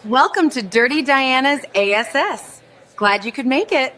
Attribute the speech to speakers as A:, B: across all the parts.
A: Welcome to Dirty Diana's ASS. Glad you could make it.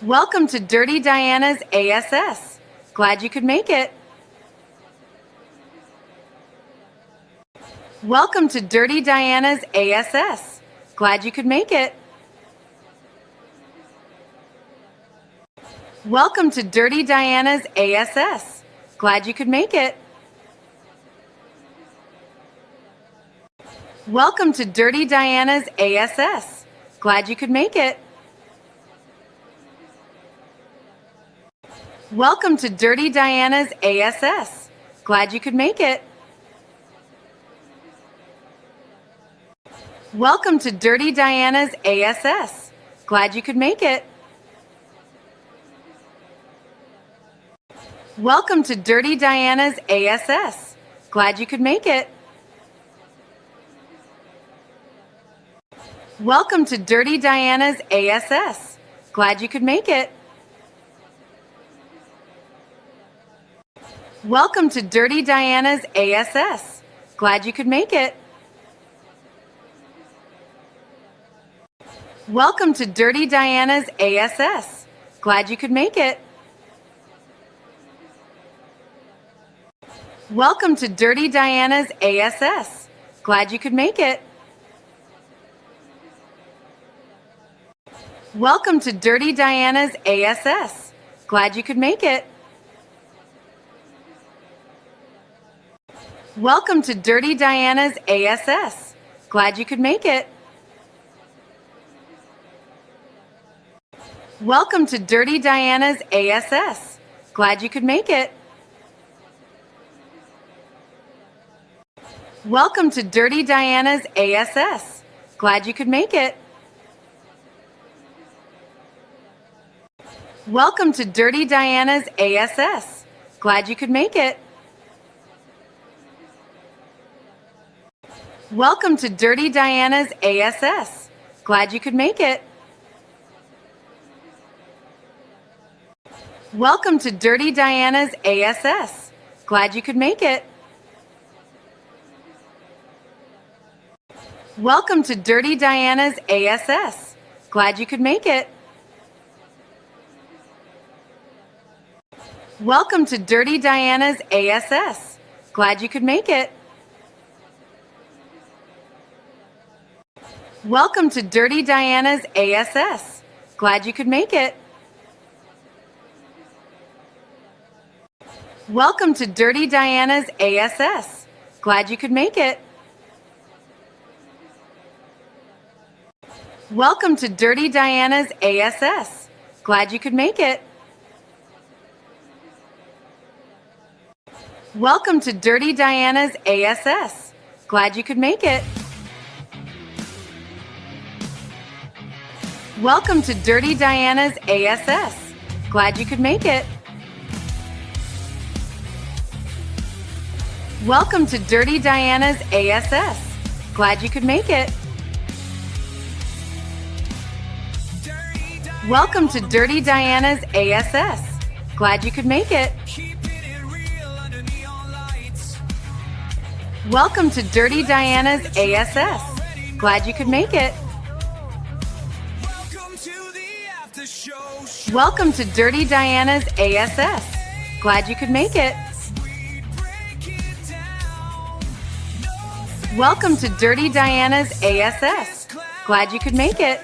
A: Welcome to Dirty Diana's ASS. Glad you could make it. Welcome to Dirty Diana's ASS. Glad you could make it. Welcome to Dirty Diana's ASS. Glad you could make it. Welcome to Dirty Diana's ASS. Glad you could make it. Welcome to Dirty Diana's ASS. Glad you could make it. Welcome to Dirty Diana's ASS. Glad you could make it. Welcome to Dirty Diana's ASS. Glad you could make it. Welcome to Dirty Diana's ASS. Glad you could make it. Welcome to Dirty Diana's ASS. Glad you could make it. Welcome to Dirty Diana's ASS. Glad you could make it. Welcome to Dirty Diana's ASS. Glad you could make it. Welcome to Dirty Diana's ASS. Glad you could make it. Welcome to Dirty Diana's ASS. Glad you could make it. Welcome to Dirty Diana's ASS. Glad you could make it. Welcome to Dirty Diana's ASS. Glad you could make it. Welcome to Dirty Diana's ASS. Glad you could make it. Welcome to Dirty Diana's ASS. Glad you could make it. Welcome to Dirty Diana's ASS. Glad you could make it. Welcome to Dirty Diana's ASS. Glad you could make it. Welcome to Dirty Diana's ASS. Glad you could make it. Welcome to Dirty Diana's ASS. Glad you could make it. Welcome to Dirty Diana's ASS. Glad you could make it. Welcome to Dirty Diana's ASS. Glad you could make it. Welcome to Dirty Diana's ASS. Glad you could make it. Welcome to Dirty Diana's ASS. Glad you could make it. Welcome to Dirty Diana's ASS. Glad you could make it. Welcome to Dirty Diana's ASS. Glad you could make it. Welcome to Dirty Diana's ASS. Glad you could make it. Welcome to Dirty Diana's ASS. Glad you could make it. Welcome to Dirty Diana's ASS. Glad you could make it.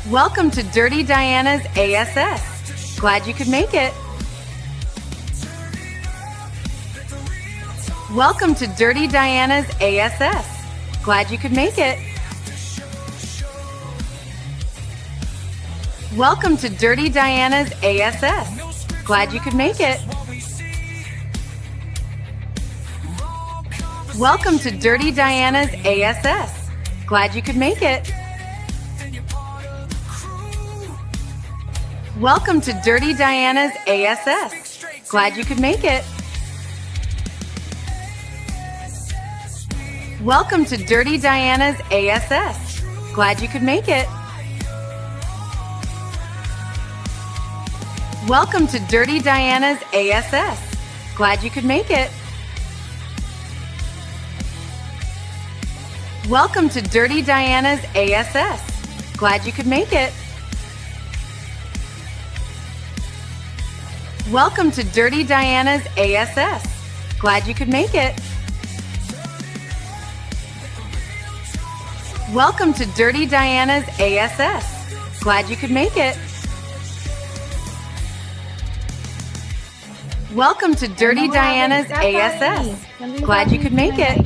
A: Welcome to Dirty Diana's ASS. Glad you could make it. Welcome to Dirty Diana's ASS. Glad you could make it. Welcome to Dirty Diana's ASS. Glad you could make it. Welcome to Dirty Diana's ASS. Glad you could make it. Welcome to Dirty Diana's ASS. Glad you could make it. Welcome to Dirty Diana's ASS. Glad you could make it. Welcome to Dirty Diana's ASS. Glad you could make it. Welcome to Dirty Diana's ASS. Glad you could make it. Welcome to Dirty Diana's ASS. Glad you could make it. Welcome to Dirty Diana's ASS. Glad you could make it. Welcome to Dirty Diana's ASS. Glad you could make it.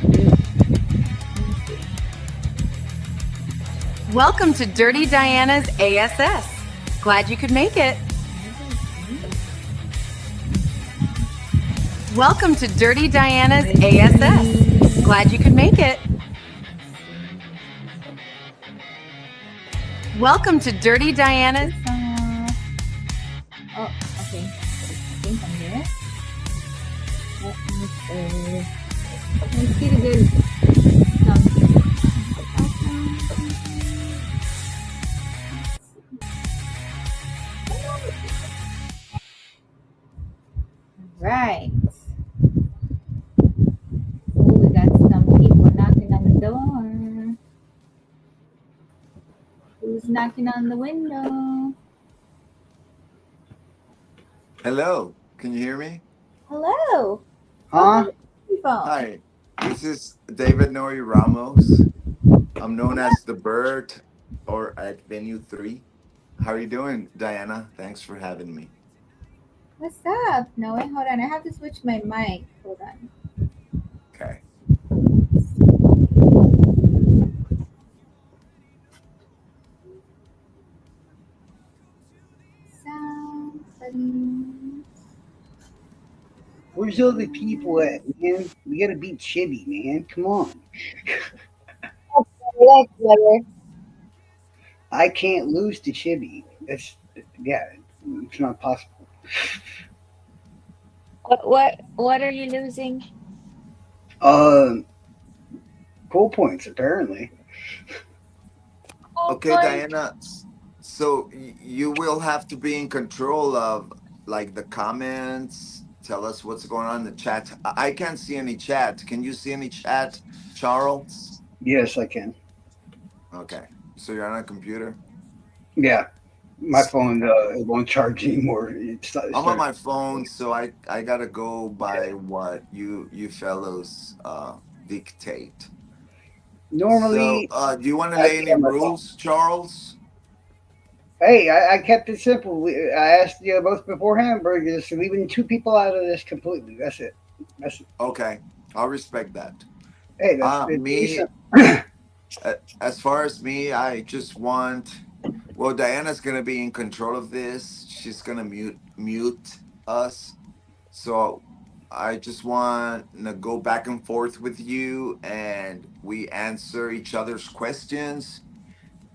A: Welcome to Dirty Diana's ASS. Glad you could make it. Welcome to Dirty Diana's ASS. Glad you could make it. Welcome to Dirty Diana's.
B: Oh, okay. Second from there. It's still good. right. Oh, we got some people knocking on the door. Who's knocking on the window?
C: Hello, can you hear me?
B: Hello. Open
D: Huh?
B: the phone.
C: Hi, this is David Nori Ramos. I'm known as the Bird or at Venue 3. How are you doing, Diana? Thanks for having me.
B: What's up? No, wait, hold on. I have to switch my mic. Hold on.
C: Okay.
B: Sound settings.
D: Where's all the people at, man? We gotta beat Chibi, man. Come on.
B: That's better.
D: I can't lose to Chibi. Yeah, it's not possible.
E: What are you losing?
D: Um, cool points apparently.
E: Oh
C: Okay,
E: boy.
C: Diana. So you will have to be in control of like the comments. Tell us what's going on in the chat. I can't see any chat. Can you see any chat, Charles?
D: Yes, I can.
C: Okay. So you're on a computer?
D: Yeah, my phone it won't charge anymore. It
C: I'm on
D: started.
C: my phone, so I gotta go by what you fellows dictate. So,
D: Normally,
C: do you want to
D: I'd
C: lay
D: be
C: any
D: on my phone.
C: rules, Charles?
D: Hey, I kept it simple. I asked you both beforehand. We're just leaving two people out of this completely. That's it. That's it.
C: Okay, I'll respect that.
D: Hey, that's it's
C: Me,
D: decent.
C: as far as me, I just want. Well, Diana's gonna be in control of this. She's gonna mute us. So I just want to go back and forth with you, and we answer each other's questions,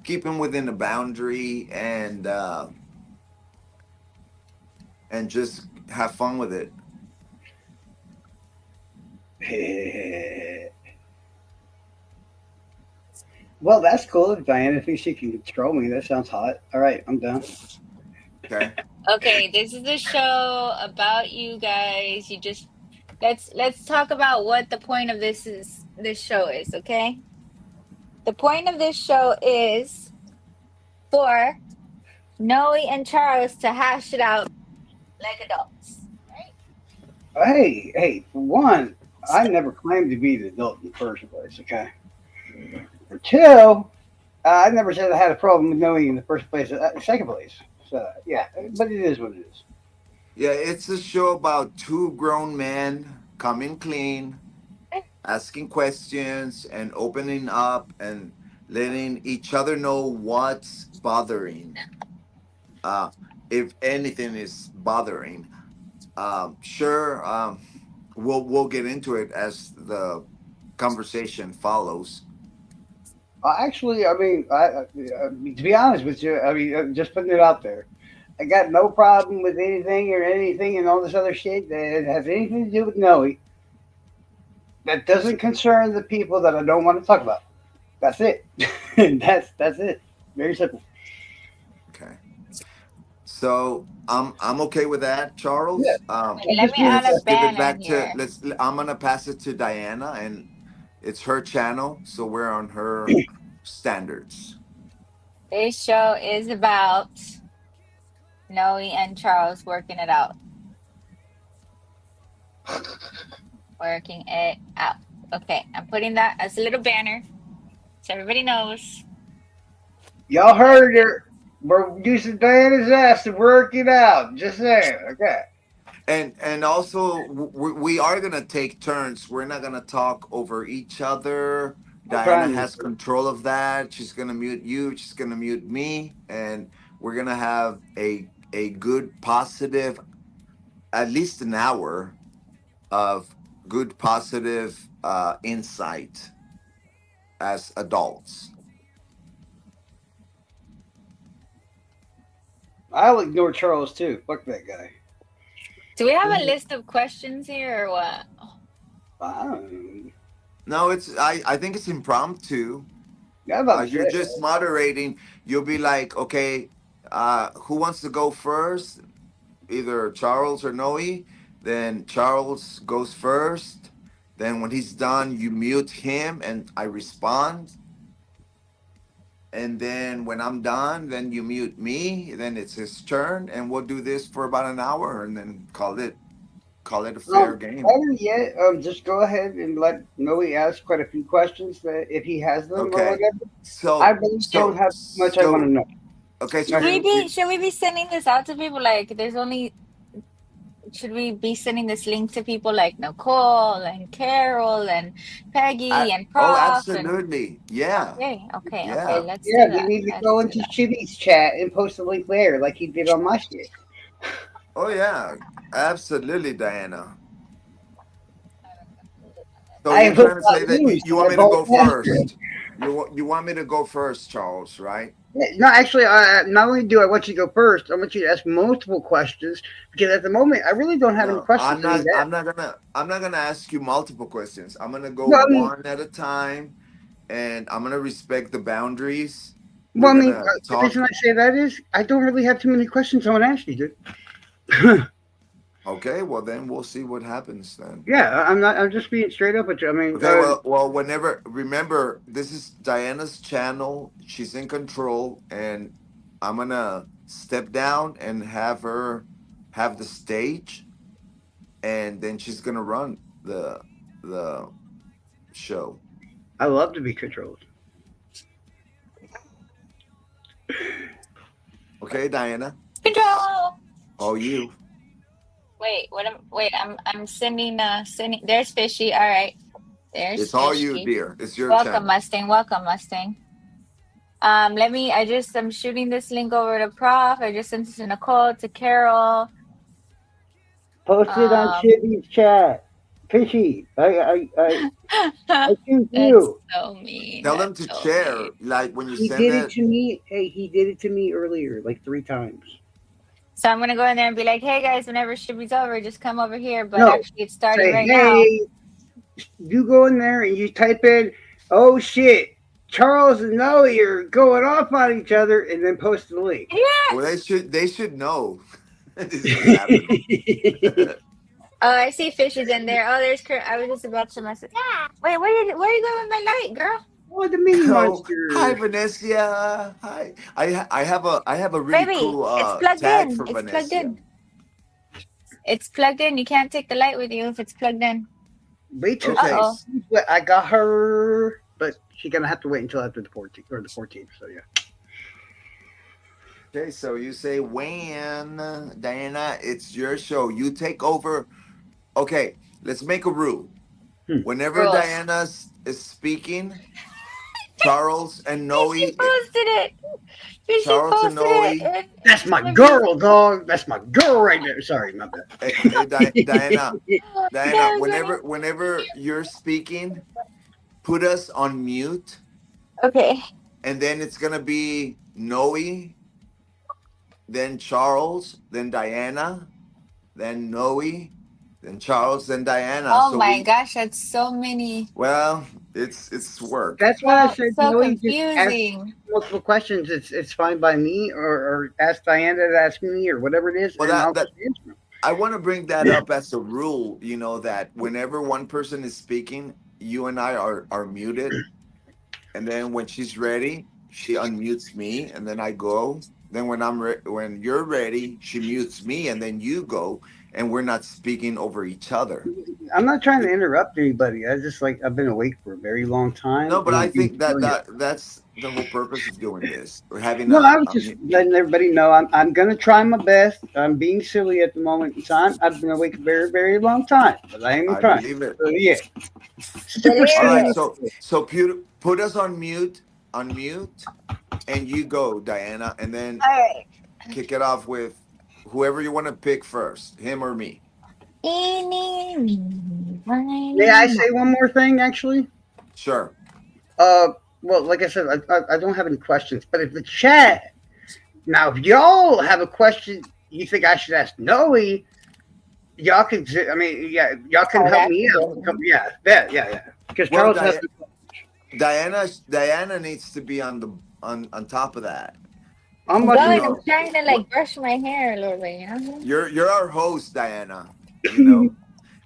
C: keep them within the boundary, and just have fun with it.
D: Well, that's cool. If Diana thinks she can control me, that sounds hot. All right, I'm done.
C: Okay.
E: Okay, this is a show about you guys. You just let's talk about what the point of this show is, okay? The point of this show is for Noe and Charles to hash it out like adults. Right?
D: Hey, for one, I never claimed to be the adult in the first place, okay? For two, I never said I had a problem with knowing in the first place, second place. So, yeah, but it is what it is.
C: Yeah, it's a show about two grown men coming clean, asking questions, and opening up and letting each other know what's bothering. Uh, if anything is bothering, sure, we'll get into it as the conversation follows.
D: Actually, I mean, to be honest with you, I mean, just putting it out there, I got no problem with anything and all this other shit that has anything to do with Noe. That doesn't concern the people that I don't want to talk about. That's it. That's it. Very simple.
C: Okay. So I'm okay with that,
D: Yeah.
C: Charles.
E: Okay,
D: I
E: let
D: just
E: me
D: wanted
E: add a
C: Let's
D: to.
C: give it
E: banner
C: back to
E: here.
C: let's. I'm gonna pass it to Diana, and it's her channel, so we're on her standards.
E: This show is about Noe and Charles working it out. Working it out. Okay, I'm putting that as a little banner so everybody knows.
D: Y'all heard her. We're using Diana's ass to work it out. Just saying. Okay.
C: And also we are gonna take turns. We're not gonna talk over each other.
D: I'm
C: Diana
D: trying
C: has control of that. She's gonna mute you. She's gonna mute me, and we're gonna have a good positive, at least an hour of good positive insight as adults.
D: I'll ignore Charles too. Fuck that guy.
E: Do we have a list of questions here or what?
D: I don't know.
C: No, I think it's impromptu.
D: Yeah, I'm about to
C: You're
D: say.
C: just moderating. You'll be like, okay, who wants to go first? Either Charles or Noe, Then Charles goes first. Then when he's done, you mute him and I respond. And then when I'm done, then you mute me. Then it's his turn, and we'll do this for about an hour, and then call it a fair game.
D: Better yet, just go ahead and let Noe ask quite a few questions that if he has them or
C: Okay.
D: whatever.
C: So
D: I really don't have much I want to know.
C: Okay, so
E: Should we be sending this out to people? Like, should we be sending this link to people like Nicole and Carol and Peggy and Prof?
C: absolutely, yeah.
E: Okay.
C: Yeah.
E: Let's do
D: Yeah,
E: that.
D: you need to
E: Let's
D: go
E: do
D: into
E: that.
D: Chibi's chat and post a link there, like he did on my shit.
C: Oh yeah, absolutely, Diana. So
D: I
C: you're
D: hope
C: trying to say
D: not
C: that
D: lose,
C: you want me to
D: but
C: go
D: both
C: first? You want me to go first, Charles, right?
D: No, actually, not only do I want you to go first, I want you to ask multiple questions because at the moment I really don't have any
C: No,
D: questions.
C: I'm not gonna ask you multiple questions. I'm gonna go
D: No, I mean,
C: one at a time, and I'm gonna respect the boundaries.
D: well,
C: We're
D: I mean,
C: gonna
D: the reason
C: talk.
D: I say that is I don't really have too many questions I want to ask you, dude.
C: Okay, well then we'll see what happens then.
D: Yeah, I'm not. I'm just being straight up with you. I mean,
C: Okay, well, whenever remember, this is Diana's channel. She's in control, and I'm gonna step down and have her have the stage, and then she's gonna run the show.
D: I love to be controlled.
C: Okay, Diana.
E: Control.
C: All you.
E: I'm sending there's Fishy. All right. There's
C: It's all you,
E: Fishy.
C: dear. It's your
E: Welcome,
C: channel.
E: Mustang. I'm shooting this link over to Prof. I just sent it to Nicole, to Carol.
D: Post it on
E: Um,
D: Chibi's chat. Fishy, I choose
E: That's
D: you.
E: so mean.
C: Tell them
E: That's
C: to
E: so
C: share.
E: mean.
C: Like when you
D: He
C: send
D: did it
C: that.
D: to me. Hey, he did it to me earlier, like 3 times.
E: So I'm gonna go in there and be like, hey guys, whenever Shibi's over, just come over here. But
D: No,
E: actually it's starting
D: say,
E: right now.
D: hey, you go in there and you type in, oh shit, Charles and Noe are going off on each other, and then post the link.
E: Yes.
C: Well, they should know this is happening.
E: Oh, I see Fishy's in there. Oh, there's Kurt. I was just about to message. Wait, where are you going with my light, girl?
D: Oh, the mini
C: Oh,
D: monster.
C: hi Vanessa. Hi. I have a really
E: Baby,
C: cool
E: it's plugged
C: tag
E: in.
C: for
E: It's
C: Vanessa.
E: plugged in. It's plugged in. You can't take the light with you if it's plugged in.
D: Wait till
C: Okay.
E: Uh-oh.
D: she sees what I got her, but she's gonna have to wait until after the 14th or the 14th. So yeah.
C: Okay, so you say when Diana, it's your show. You take over. Okay, let's make a rule. Whenever
E: Rules.
C: Diana is speaking, Charles and Noe.
E: Fishy posted it. Fishy
C: Charles and
E: posted
C: Noe.
E: it.
D: That's my girl, dog. That's my girl right there. Sorry, not that.
C: Hey, Diana,
E: Yeah,
C: whenever you're speaking, put us on mute,
E: Okay.
C: and then it's gonna be Noe, then Charles, then Diana, then Noe, then Charles, then Diana.
E: Oh
C: So
E: my gosh, that's so many.
C: well, it's work.
D: That's why I said,
E: So
D: Noe, just ask
E: confusing.
D: multiple questions. It's fine by me, or ask Diana to ask me, or whatever it is,
C: Well,
D: and I'll
C: that
D: just answer them.
C: I want to bring that up as a rule. You know that whenever one person is speaking, you and I are muted, and then when she's ready, she unmutes me, and then I go. Then when you're ready, she mutes me, and then you go, and we're not speaking over each other.
D: I'm not trying to interrupt anybody. I've been awake for a very long time.
C: No, but
D: and
C: I
D: I'm being
C: think that
D: brilliant.
C: that's the whole purpose of doing this. We're having
D: No, I was
C: a
D: just letting everybody know I'm gonna try my best. I'm being silly at the moment in time. I've been awake a very, very long time, but I am
C: I
D: trying.
C: believe it.
D: So yeah.
E: But
D: Super
E: here
C: All right,
E: it
D: silly.
C: so put us on mute, and you go, Diana, and then
E: All right.
C: kick it off with whoever you want to pick first, him or me.
D: May I say one more thing, actually?
C: Sure.
D: Well, like I said, I don't have any questions, but if the chat now, if y'all have a question you think I should ask Noe, y'all can. I mean, yeah, y'all can
E: Oh,
D: help me
E: that's
D: out. Yeah. Because
C: Well,
D: Charles has.
C: Diana needs to be on top of that.
D: I'm
E: Guys,
D: watching.
C: know,
E: I'm trying to like brush my hair a little bit, you know?
C: You're our host, Diana. You know,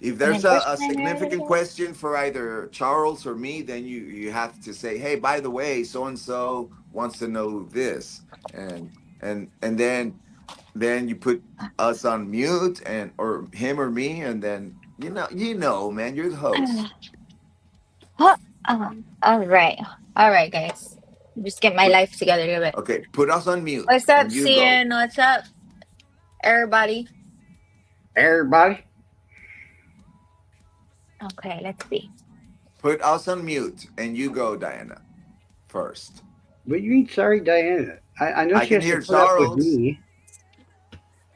C: if
E: An
C: there's a
E: endorsement or
C: significant
E: anything?
C: question for either Charles or me, then you have to say, hey, by the way, so and so wants to know this, and and then you put us on mute, and or him or me, and then man, you're the host.
E: Huh. All right, guys. Just get my
C: Put,
E: life together a bit.
C: okay, put us on mute,
E: What's up,
C: and you go.
E: Cian? What's up, everybody?
D: Everybody.
E: Okay, let's see.
C: Put us on mute, and you go, Diana, first.
D: What do you mean, sorry, Diana? I know
C: I
D: she
C: can
D: has to
C: hear
D: put up with
C: Charles.
D: me.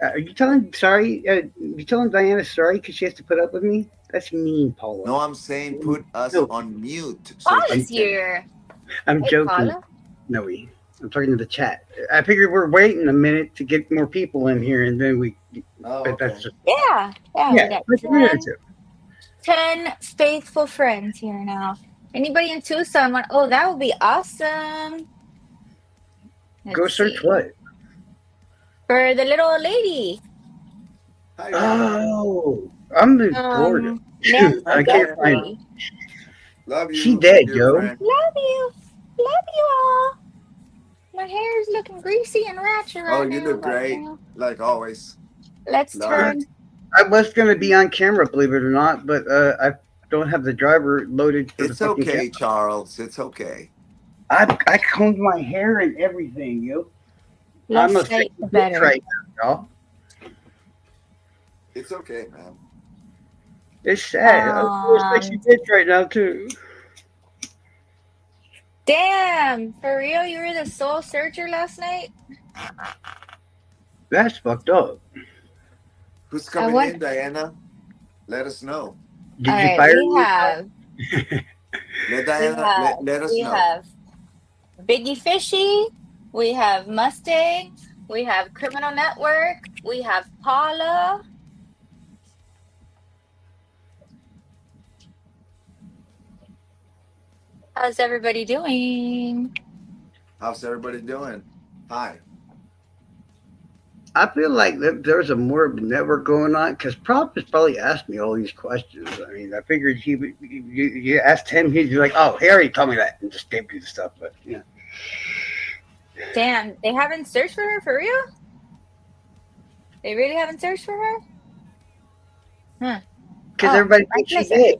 D: Are you telling sorry? You telling Diana sorry because she has to put up with me? That's mean, Paula.
C: No, I'm saying put us
D: No,
C: on mute so she
E: Paula's
C: can.
E: here.
D: I'm
E: Hey,
D: joking.
E: Paula.
D: No, I'm talking to the chat. I figured we're waiting a minute to get more people in here, and then we.
C: Oh,
D: But
C: okay.
D: that's just
E: Yeah, we
D: yeah.
E: got
D: Like a minute or two.
E: 10 faithful friends here now. Anybody in Tucson want? Oh, that would be awesome.
D: Go
E: Let's
D: search
E: see.
D: what?
E: For the little old lady.
C: Hi, Diana.
D: Oh, I'm in Florida.
E: Nancy
D: I can't find her.
E: Guthrie.
C: Love
D: She
C: you,
D: dead,
C: dear
D: yo.
C: friend.
E: Love you. Love you all. My hair is looking greasy and ratchet
C: Oh,
E: right
C: you
E: now,
C: look
E: but
C: great, like always.
E: let's
C: Love it.
E: turn.
D: I was gonna be on camera, believe it or not, but I don't have the driver loaded for the
C: It's
D: fucking camera.
C: okay, Charles. It's okay.
D: I combed my hair and everything, yo. I'm
E: Less
D: a sick
E: light, the
D: bitch
E: better.
D: right now, y'all.
C: It's okay, man.
D: It's sad. I'm a sexy bitch right now too.
E: Damn, for real, you were the soul searcher last night?
D: That's fucked up.
C: Who's
E: I
C: coming
E: want.
C: in, Diana? Let us know.
D: Did
E: All
D: you
E: right,
D: fire
E: we
D: me?
E: have,
C: Let
E: we
C: Diana
E: have,
C: let us
E: we
C: know.
E: have Biggie Fishy, we have Mustang, we have Criminal Network, we have Paula. How's everybody doing?
C: How's everybody doing? Hi.
D: I feel like there's a more of a network going on because Prop has probably asked me all these questions. I mean, I figured you asked him, he'd be like, "Oh, he already told me that," and just gave you the stuff. But yeah,
E: Damn, they haven't searched for her for real? They really haven't searched for her? Huh.
D: because
E: Oh,
D: everybody
E: Mike
D: thinks she
E: Lisa.
D: did.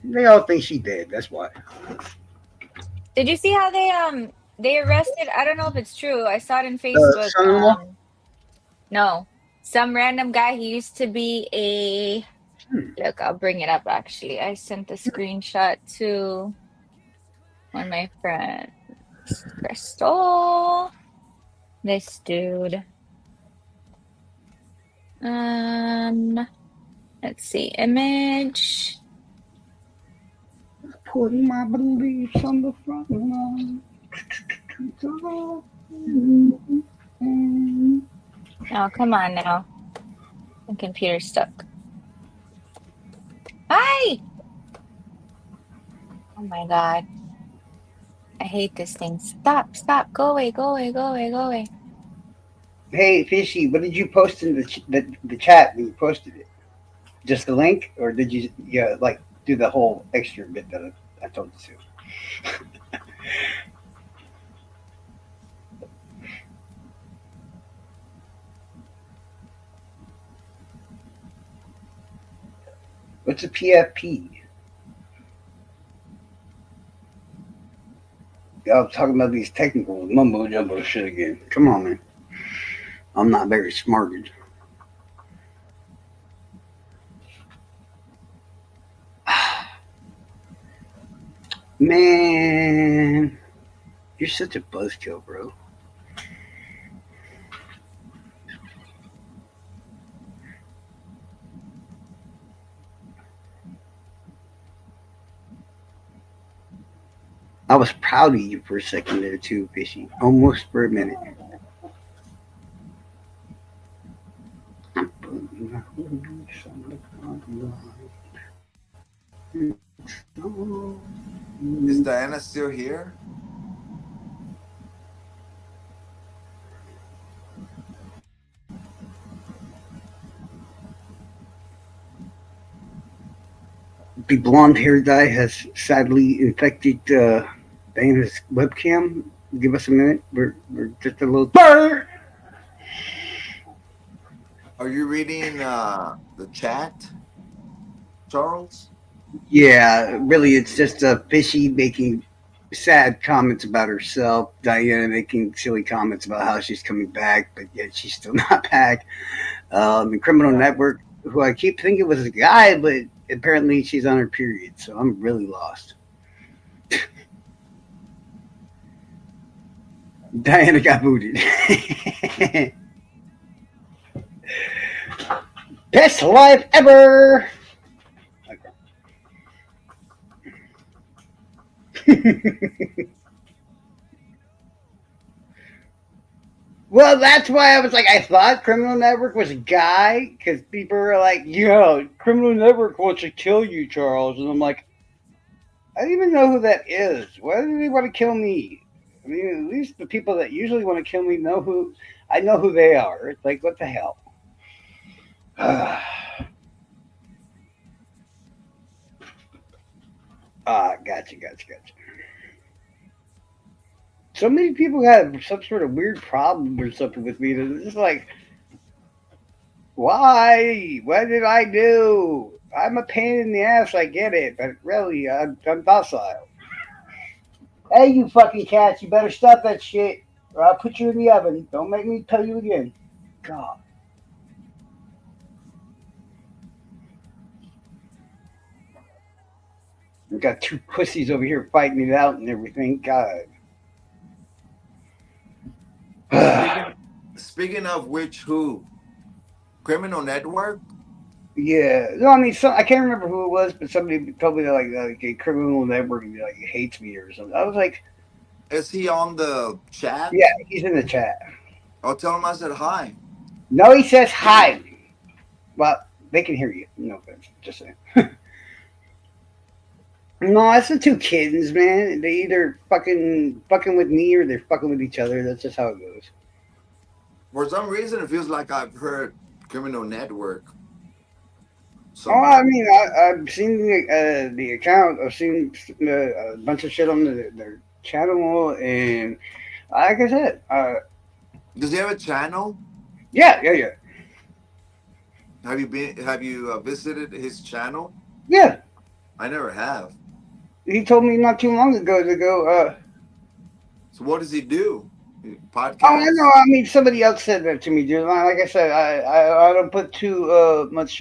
D: They all think she did. That's why.
E: Did you see how they arrested? I don't know if it's true. I saw it in Facebook.
D: Son-in-law.
E: No, some random guy. He used to be a. Look, I'll bring it up. Actually, I sent the screenshot to one of my friends, Crystal. This dude. Let's see, image.
D: Putting my beliefs on the front line.
E: Oh, come on now. My computer's stuck. Hi! Oh my God. I hate this thing. Stop, stop. Go away, go away, go away, go away.
D: Hey, Fishy, what did you post in the chat when you posted it? Just the link, or did you like do the whole extra bit that I told you to? What's a PFP? I'm talking about these technical mumbo jumbo shit again. Come on, man. I'm not very smarted. Man, you're such a buzzkill, bro. I was proud of you for a second there too, Fishy. Almost for a minute.
C: Is Diana still here?
D: The blonde hair dye has sadly infected Diana's webcam. Give us a minute. We're just a little burr.
C: Are you reading the chat, Charles?
D: Yeah, really, it's just a fishy making sad comments about herself. Diana making silly comments about how she's coming back, but yet she's still not back. The Criminal Network, who I keep thinking was a guy, but apparently she's on her period, so I'm really lost. Diana got booted. Best life ever. Well, that's why I was like, I thought Criminal Network was a guy because people were like, yo, Criminal Network wants to kill you, Charles. And I'm like, I don't even know who that is. Why do they want to kill me? I mean, at least the people that usually want to kill me know who I know who they are. It's like, what the hell? Gotcha. So many people have some sort of weird problem or something with me. It's just like, why? What did I do? I'm a pain in the ass. I get it, but really, I'm docile. Hey, you fucking cats! You better stop that shit, or I'll put you in the oven. Don't make me tell you again. God. We've got two pussies over here fighting it out and everything. God.
C: Speaking of which, who? Criminal Network?
D: Yeah, no, I mean, I can't remember who it was, but somebody told me that like a Criminal Network like hates me or something. I was like,
C: Is he on the chat?
D: yeah, he's in the chat.
C: I'll tell him I said hi.
D: No, he says hi. Well, they can hear you. No offense, just saying. No, it's the two kids, man. They either fucking with me or they're fucking with each other. That's just how it goes.
C: For some reason, it feels like I've heard Criminal Network.
D: Oh, I mean, I've seen the account. I've seen a bunch of shit on their channel, and like I said,
C: does he have a channel?
D: Yeah.
C: Have you visited his channel?
D: Yeah.
C: I never have.
D: He told me not too long ago to go.
C: So what does he do? Podcast?
D: Oh, I know. I mean, somebody else said that to me, dude. Like I said, I don't put too much.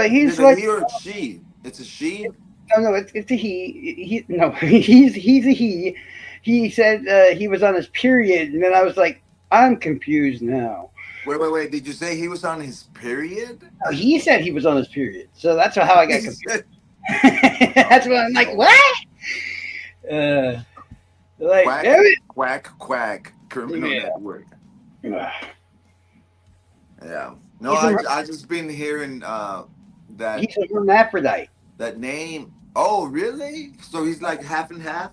D: He's like
C: he or she. It's a she.
D: No, it's a he. No, he's a he. He said he was on his period, and then I was like, I'm confused now.
C: Wait. Did you say he was on his period?
D: No, he said he was on his period, so that's how I got confused. That's what I'm like. What? Like
C: quack. Criminal Network. Yeah. No, I just been hearing that
D: he's a hermaphrodite.
C: That name. Oh, really? So he's like half and half?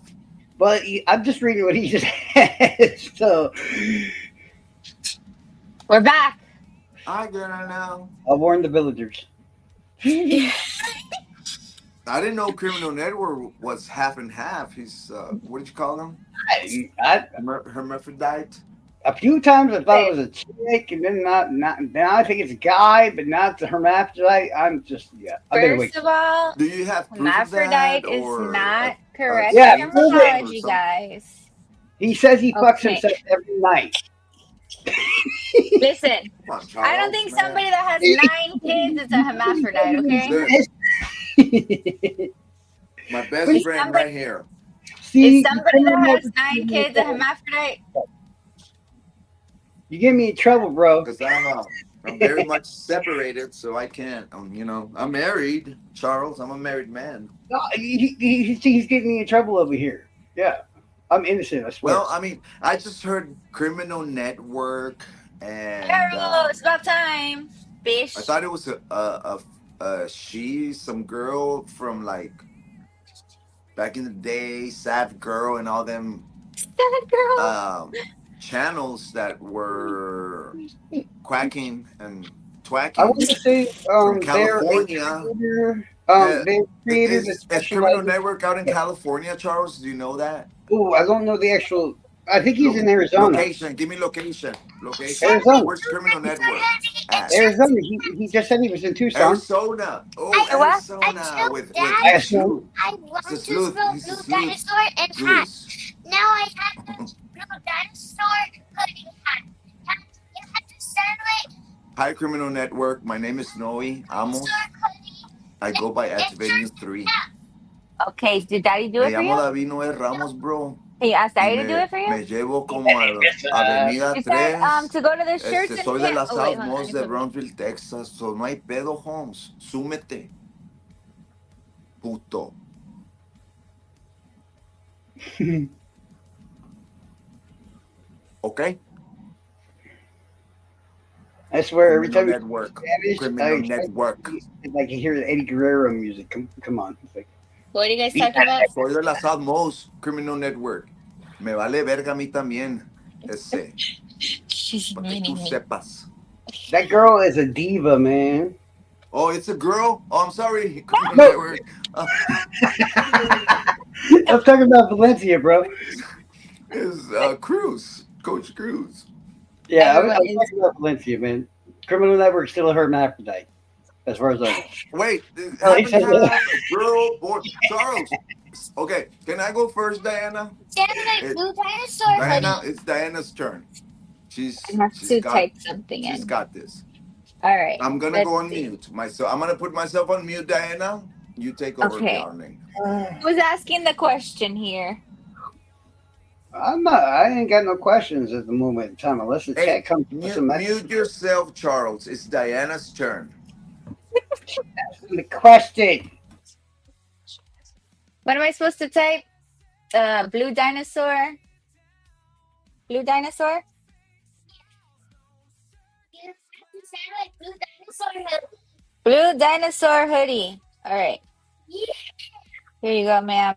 D: But I'm just reading what he said. So
E: we're back.
C: I gotta know.
D: I'll warn the villagers.
C: I didn't know Criminal Network was half and half. He's what did you call him? Hermaphrodite.
D: A few times I thought it was a chick, and then not. Now I think it's a guy, but not the hermaphrodite. I'm just
E: First of all,
C: do you have
E: hermaphrodite is not correct terminology, guys.
D: He says he fucks himself every night.
E: Listen, I don't think somebody that has 9 kids is a hermaphrodite. Okay.
C: My best friend right here.
E: Is somebody that has 9 kids a hermaphrodite?
D: You get me in trouble, bro.
C: Because I'm very much separated, so I can't. I'm married, Charles. I'm a married man.
D: No, he's getting me in trouble over here. Yeah, I'm innocent. I swear.
C: Well, I mean, I just heard Criminal Network and.
E: Carol, it's about time, bitch.
C: I thought it was some girl from like back in the day, Sad Girl and all them.
E: Sad Girl.
C: Channels that were quacking and Twacky.
D: I want to say
C: From
D: they're a
C: California.
D: creator.
C: Uh,
D: They created
C: is
D: especially
C: Criminal
D: like,
C: Network out in California, Charles? Do you know that?
D: oh, I don't know the actual. I think he's
C: Lo-
D: in Arizona.
C: Location. Give me location. Location.
D: Arizona.
C: Where's Criminal Network at?
D: Arizona. He just said he was in Tucson.
C: Arizona. Oh,
E: What?
C: Arizona with
D: I
C: the
D: assume.
C: sleuth.
F: I
C: It's
F: want
C: the
F: to
C: sleuth.
F: spell
C: He's the
F: blue
C: sleuth.
F: dinosaur and hat.
C: Goose.
F: Now I have the blue dinosaur hoodie hat. You have to send
C: Hi, Criminal Network. My name is Noe Amos.
F: dinosaur hoodie.
C: I go by at Venue 3.
E: Okay, did Daddy do
C: Me
E: it for
C: llamo
E: you?
C: David Noé Ramos, bro.
E: Hey, you asked
C: Y
E: Daddy to do it for you?
C: me llevo como a Avenida
E: She said
C: 3.
E: to go to the shirts and
C: Soy de la
E: pants. Oh, wait,
C: South
E: hold on,
C: Most de
E: let me put-
C: Brownsville, Texas. So no hay pedo, Holmes. Súmete. Puto. Okay?
D: I swear, every
C: Criminal
D: time
C: Network.
D: Spanish,
C: Criminal Network.
D: it's like you hear the Eddie Guerrero music. Come on. It's like,
E: What are you guys talking about?
C: Soy de la South Most Criminal Network. Me vale verga a mí también. Ese.
E: She's
C: Para que tú
E: meaning me.
C: sepas.
D: that girl is a diva, man.
C: Oh, it's a girl? Oh, I'm sorry. Criminal
D: No.
C: Network.
D: I'm talking about Valencia, bro.
C: Is Cruz. Coach Cruz.
D: Yeah, I'm
E: Everyone is-
D: talking about Valencia, man. Criminal Network's still a hermaphrodite, as far as I know.
C: Wait,
D: Oh, he said
C: haven't girl, boy, Charles. Okay, can I go first, Diana?
F: Send my
C: It-
F: blue dinosaur
C: Diana,
F: hoodie.
C: it's Diana's turn. She's
E: I have to
C: got,
E: type something
C: she's
E: in.
C: got this.
E: All right.
C: I'm gonna
E: let's
C: go on
E: see.
C: mute. I'm gonna put myself on mute, Diana. You take over,
E: Okay.
C: darling.
E: Who's asking the question here?
D: I ain't got no questions at the moment in time, unless the
C: Hey,
D: chat comes with some
C: mute yourself, Charles. It's Diana's turn.
D: the question.
E: What am I supposed to type? Blue dinosaur. Blue dinosaur.
F: You have to send my blue dinosaur hoodie.
E: Blue dinosaur hoodie. All right.
F: Yeah.
E: Here you go, ma'am.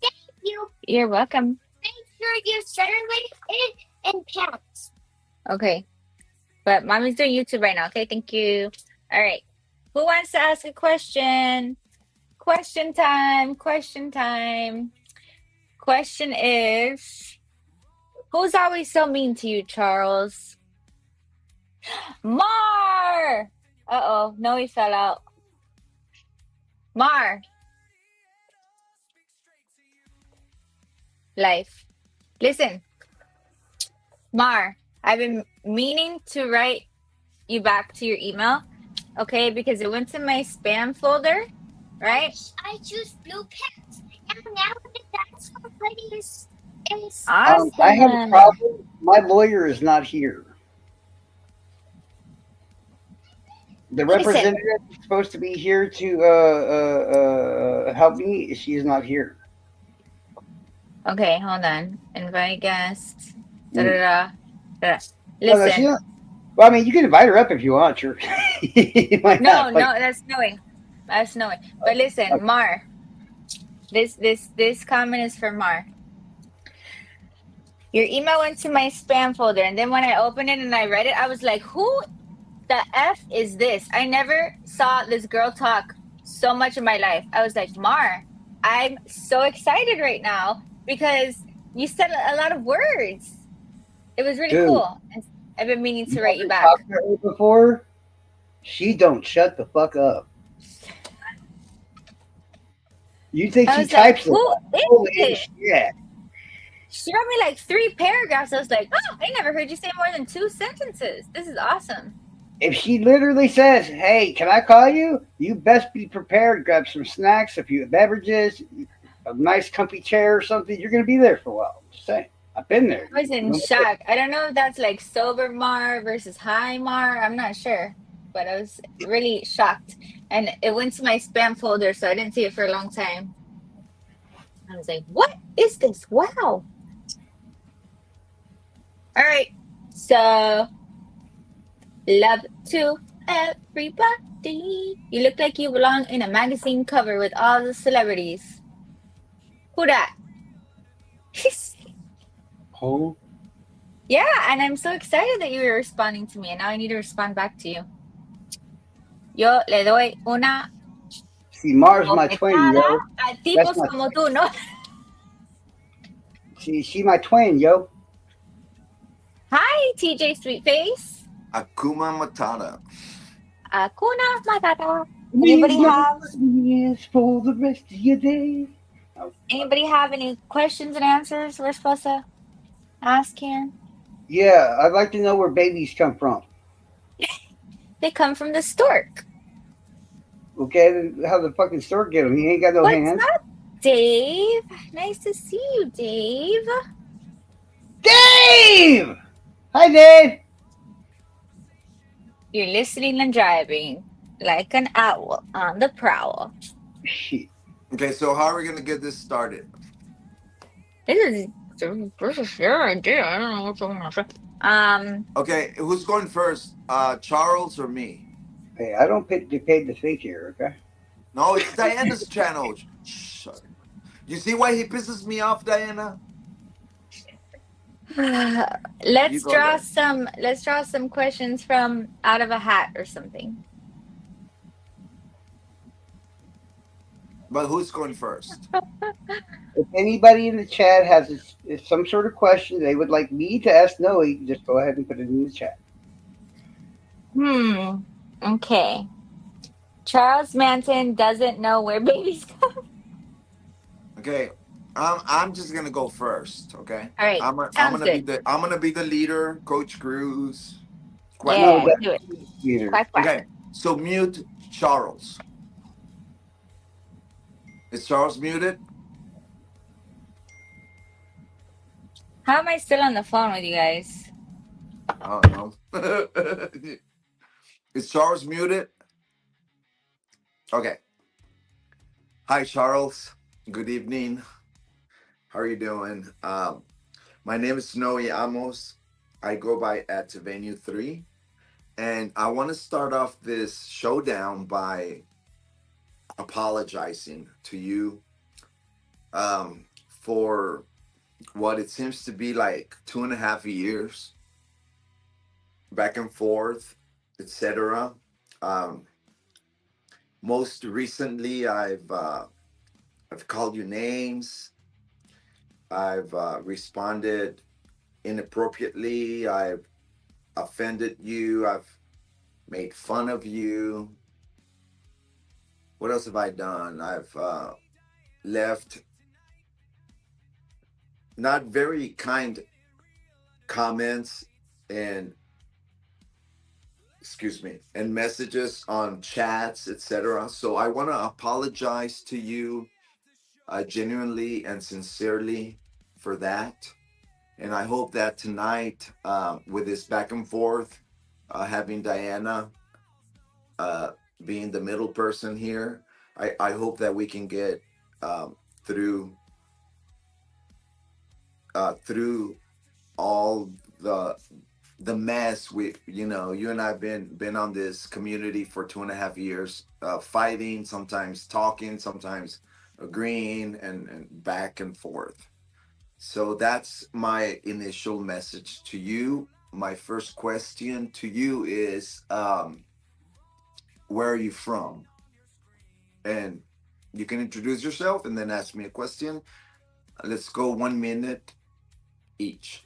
F: Thank you.
E: You're welcome.
F: Make sure you send it in pants.
E: Okay. But mommy's doing YouTube right now. Okay, thank you. All right. Who wants to ask a question? Question time. Question time. Question is, who's always so mean to you, Charles? Mar! Uh-oh. No, he fell out. Mar. Life. Listen. Mar, I've been meaning to write you back to your email, okay? Because it went to my spam folder, right?
F: I choose blue pants. And now the dinosaur hoodie is
E: Awesome.
D: I have a problem. My lawyer is not here. The
E: Listen.
D: representative is supposed to be here to help me. She is not here.
E: Okay, hold on. Invite guest. Da-da-da. Da-da.
D: No, no, she
E: Listen.
D: don't- well, I mean, you can invite her up if you want, sure. Why
E: No,
D: not? But
E: no, that's knowing. That's knowing. But listen,
D: Okay.
E: Mar. This comment is for Mar. Your email went to my spam folder, and then when I opened it and I read it, I was like, who the F is this? I never saw this girl talk so much in my life. I was like, Mar, I'm so excited right now because you said a lot of words. It was really
D: Dude.
E: cool. And I've been meaning to write you back.
D: talked to her before. She don't shut the fuck up. You think
E: I
D: she
E: was like,
D: types
E: who is
D: Holy
E: this?
D: shit.
E: She wrote me like 3 paragraphs. I was like, oh, I never heard you say more than 2 sentences. This is awesome.
D: If she literally says, "Hey, can I call you?" You best be prepared. Grab some snacks, a few beverages, a nice comfy chair or something. You're gonna be there for a while. Just saying. I've been there.
E: I was in shock. I don't know if that's like sober Mar versus high Mar. I'm not sure. But I was really shocked. And it went to my spam folder, so I didn't see it for a long time. I was like, what is this? Wow. All right. So, love to everybody. You look like you belong in a magazine cover with all the celebrities. Who that?
D: Oh,
E: Yeah, and I'm so excited that you were responding to me, and now I need to respond back to you. Yo le doy una
D: See, Mars my twin,
E: bofetada
D: yo.
E: a
D: That's
E: tipos
D: my
E: como tú, ¿no?
D: she my twin, yo.
E: Hi, TJ Sweetface.
C: Akuma Matata.
E: Hakuna Matata.
D: Means
E: Anybody
D: nothing
E: have
D: but yes for the rest of your day.
E: anybody have any questions and answers we're supposed to ask here?
D: Yeah, I'd like to know where babies come from.
E: They come from the stork.
D: Okay, how the fucking stork get them? He ain't got no
E: What's
D: hands.
E: up, Dave? Nice to see you, Dave.
D: Dave! Hi, Dave!
E: You're listening and driving like an owl on the prowl.
D: Shit.
C: Okay, so how are we gonna get this started?
E: This is your idea. I don't know what's going on.
C: Okay, who's going first? Charles or me?
D: Hey, I don't get paid to speak here, okay?
C: No, it's Diana's channel. Shh. You see why he pisses me off, Diana?
E: let's
C: You go,
E: draw
C: Diana.
E: some. Let's draw some questions from out of a hat or something.
C: But who's going first?
D: If anybody in the chat has some sort of question they would like me to ask Noe, just go ahead and put it in the chat.
E: Okay. Charles Manson doesn't know where babies come.
C: Okay, I'm just gonna go first. Okay.
E: All right.
C: I'm
E: Sounds
C: gonna be
E: good.
C: the leader, Coach Cruz. Quack,
E: Yeah,
C: quack.
E: do it.
D: Either.
E: Quack, quack.
C: Okay, so mute Charles. Is Charles muted?
E: How am I still on the phone with you guys?
C: I don't know. Is Charles muted? Okay. Hi, Charles. Good evening. How are you doing? My name is Noe Amos. I go by at Venue 3. And I want to start off this showdown by apologizing to you for what it seems to be like 2.5 years back and forth, etc. Most recently, I've called you names. I've responded inappropriately. I've offended you. I've made fun of you. What else have I done? I've left not very kind comments and and messages on chats, etc. So I want to apologize to you genuinely and sincerely for that. And I hope that tonight, with this back and forth, having Diana being the middle person here, I hope that we can get through all the mess. You and I've been on this community for 2.5 years, fighting, sometimes talking, sometimes agreeing, and back and forth. So that's my initial message to you. My first question to you is, where are you from? And you can introduce yourself and then ask me a question. Let's go 1 minute each.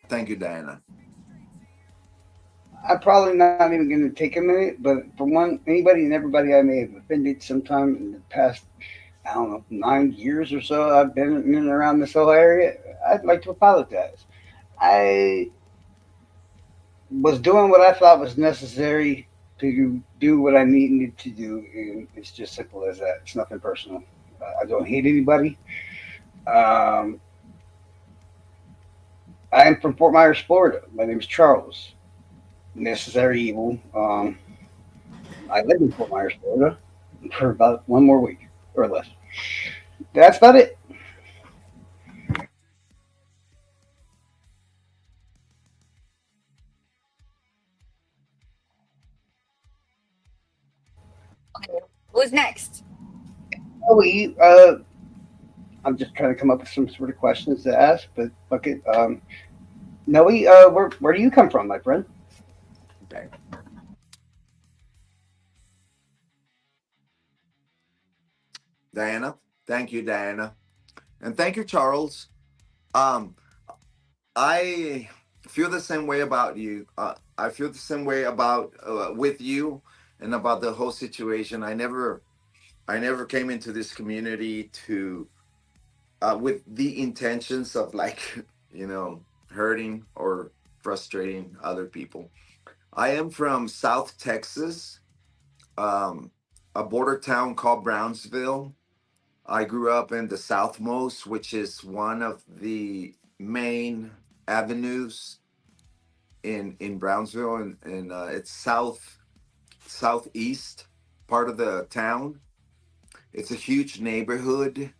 C: Thank you, Diana.
D: I'm probably not even going to take a minute, but for one, anybody and everybody I may have offended sometime in the past, I don't know, 9 years or so I've been in and around this whole area, I'd like to apologize. I was doing what I thought was necessary to do what I needed to do, and it's just simple as that. It's nothing personal. I don't hate anybody. Um, I am from Fort Myers, Florida. My name is Charles. Necessary evil. I live in Fort Myers, Florida, for about one more week or less. That's about it.
E: Okay. Who's next?
D: Oh, I'm just trying to come up with some sort of questions to ask, but fuck it. Noe, where do you come from, my friend?
C: Okay. Diana. Thank you, Diana. And thank you, Charles. Um, I feel the same way about you. I feel the same way about with you and about the whole situation. I never came into this community to with the intentions of like you know hurting or frustrating other people. I am from South Texas, um, a border town called Brownsville. I grew up in the Southmost, which is one of the main avenues in Brownsville, and it's southeast part of the town. It's a huge neighborhood.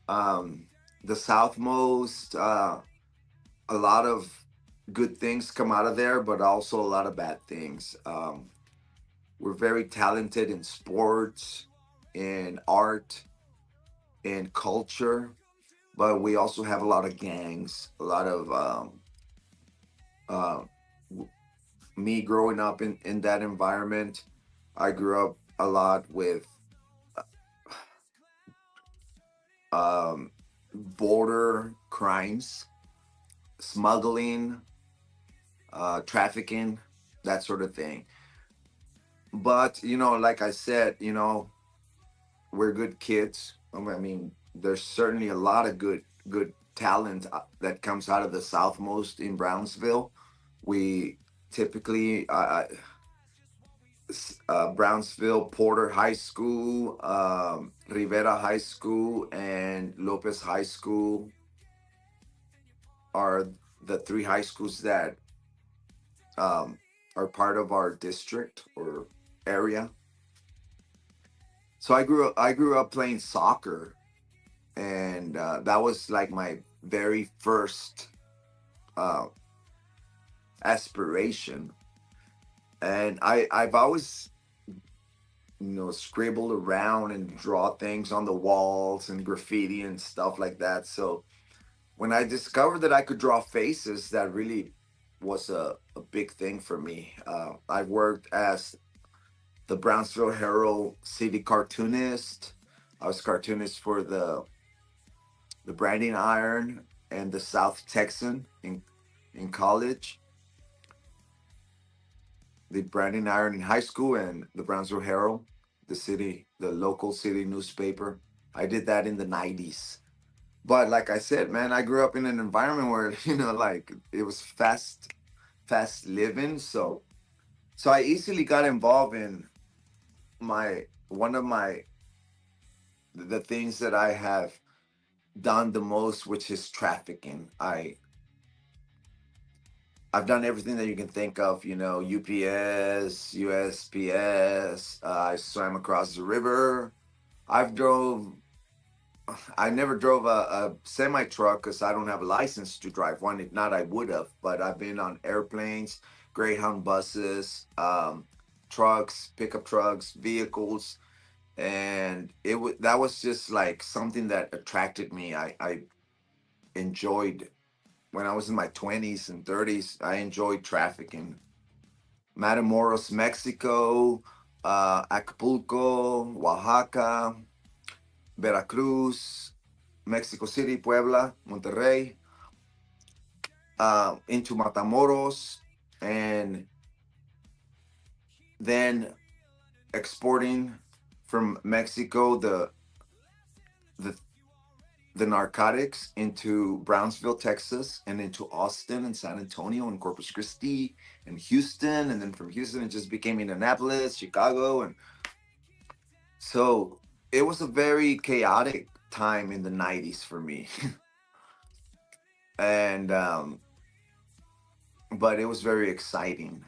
C: Um, the Southmost, a lot of good things come out of there, but also a lot of bad things. We're very talented in sports, in art, in culture, but we also have a lot of gangs, a lot of uh, me growing up in that environment. I grew up a lot with um, border crimes, smuggling, trafficking, that sort of thing. But like I said, we're good kids. I mean, there's certainly a lot of good talent that comes out of the Southmost in Brownsville. We typically Brownsville, Porter High School, Rivera High School, and Lopez High School are the three high schools that um, are part of our district or area. So I grew up playing soccer, and that was like my very first uh, aspiration. And I've always scribble around and draw things on the walls and graffiti and stuff like that. So when I discovered that I could draw faces, that really was a big thing for me. I worked as the Brownsville Herald city cartoonist. I was cartoonist for the Branding Iron and the South Texan in college, the Branding Iron in high school, and the Brownsville Herald, the local city newspaper. I did that in the 90s. But like I said, man, I grew up in an environment where, like it was fast living. So I easily got involved in my one of my the things that I have done the most, which is trafficking. I've done everything that you can think of, UPS, USPS. I swam across the river. I've drove. I never drove a semi truck because I don't have a license to drive one. If not, I would have. But I've been on airplanes, Greyhound buses, trucks, pickup trucks, vehicles, and that was just like something that attracted me. I enjoyed when I was in my 20s and 30s. I enjoyed trafficking. Matamoros, Mexico, Acapulco, Oaxaca, Veracruz, Mexico City, Puebla, Monterrey, into Matamoros, and then exporting from Mexico the the narcotics into Brownsville, Texas, and into Austin and San Antonio and Corpus Christi and Houston, and then from Houston it just became Indianapolis, Chicago, and so it was a very chaotic time in the 90s for me. And but it was very exciting.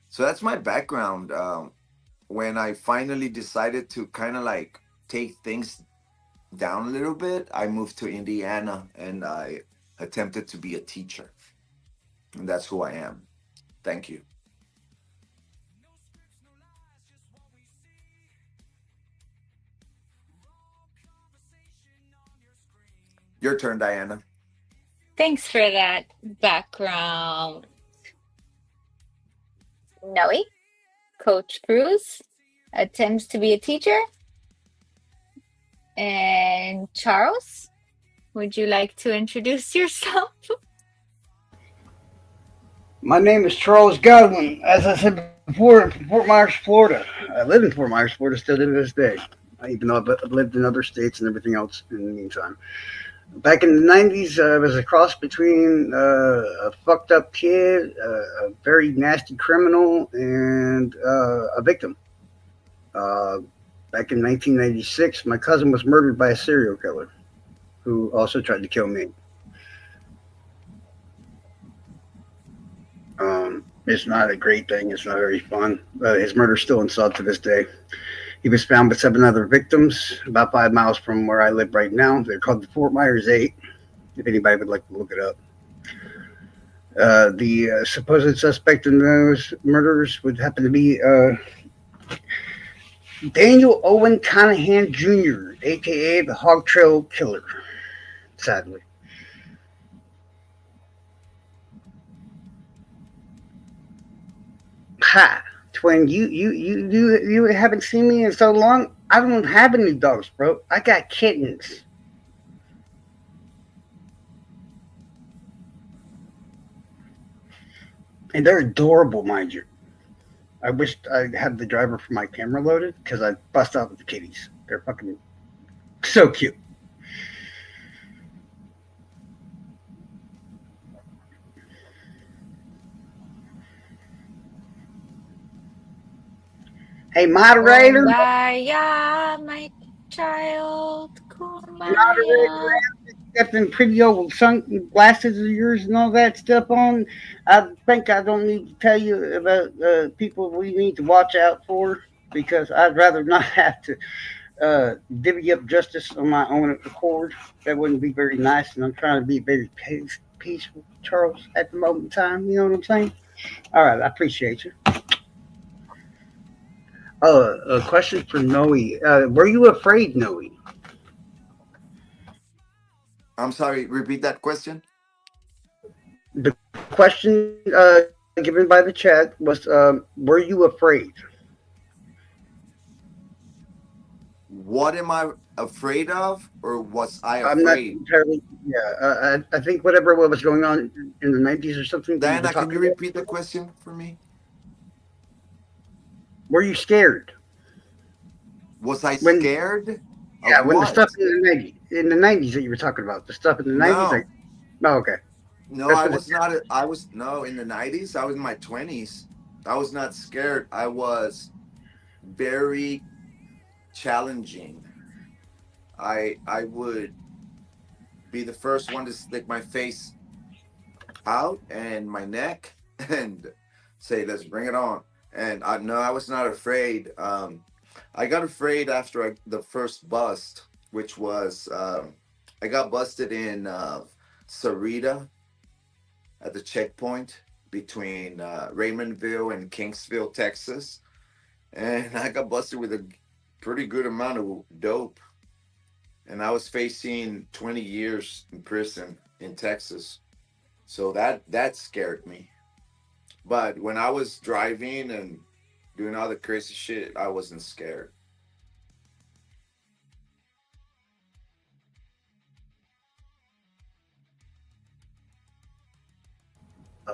C: So that's my background. When I finally decided to kind of like take things down a little bit, I moved to Indiana and I attempted to be a teacher. And that's who I am. Thank you. Your turn, Diana.
E: Thanks for that background. Noe, Coach Cruz attempts to be a teacher. And Charles, would you like to introduce yourself?
D: My name is Charles Godwin. As I said before, from Fort Myers, Florida. I live in Fort Myers, Florida, still to this day. Even though I've lived in other states and everything else in the meantime. Back in the 90s, I was a cross between a fucked up kid, a very nasty criminal, and a victim. Uh, Back in 1996, my cousin was murdered by a serial killer who also tried to kill me. It's not a great thing. It's not very fun. His murder's still unsolved to this day. He was found with 7 other victims about 5 miles from where I live right now. They're called the Fort Myers Eight, if anybody would like to look it up. The supposed suspect in those murders would happen to be Daniel Owen Conahan Jr., aka the Hog Trail Killer, sadly. Ha! Twin, you haven't seen me in so long. I don't have any dogs, bro. I got kittens. And they're adorable, mind you. I wish I had the driver for my camera loaded because I bust out with the kitties. They're fucking so cute. Hey, moderator.
E: Kumbaya, my child.
D: Moderator,
E: Kumbaya.
D: got them pretty old sun glasses of yours and all that stuff on. I think I don't need to tell you about people we need to watch out for because I'd rather not have to divvy up justice on my own accord. That wouldn't be very nice, and I'm trying to be very peaceful, Charles, at the moment in time. You know what I'm saying? All right, I appreciate you. A question for Noe. Were you afraid, Noe?
C: I'm sorry, repeat that question.
D: The question given by the chat was, were you afraid?
C: What am I afraid of, or was I
D: I'm not
C: afraid?
D: entirely. Yeah, I think whatever what was going on in the 90s or something that you were
C: Diana, can you
D: talking about.
C: repeat the question for me?
D: Were you scared
C: Was I
D: when?
C: scared
D: Yeah,
C: of
D: when the stuff
C: what?
D: in the 90s that you were talking about, the stuff in the 90s. Like,
C: No,
D: oh, okay,
C: no,
D: that's
C: I
D: what.
C: was not. I was no in the 90s. I was in my 20s. I was not scared. I was very challenging. I would be the first one to stick my face out and my neck and say, "Let's bring it on." And I no, I was not afraid. I got afraid after the first bust, which was I got busted in Sarita at the checkpoint between Raymondville and Kingsville, Texas, and I got busted with a pretty good amount of dope, and I was facing 20 years in prison in Texas. So that scared me. But when I was driving and doing all the crazy shit, I wasn't scared.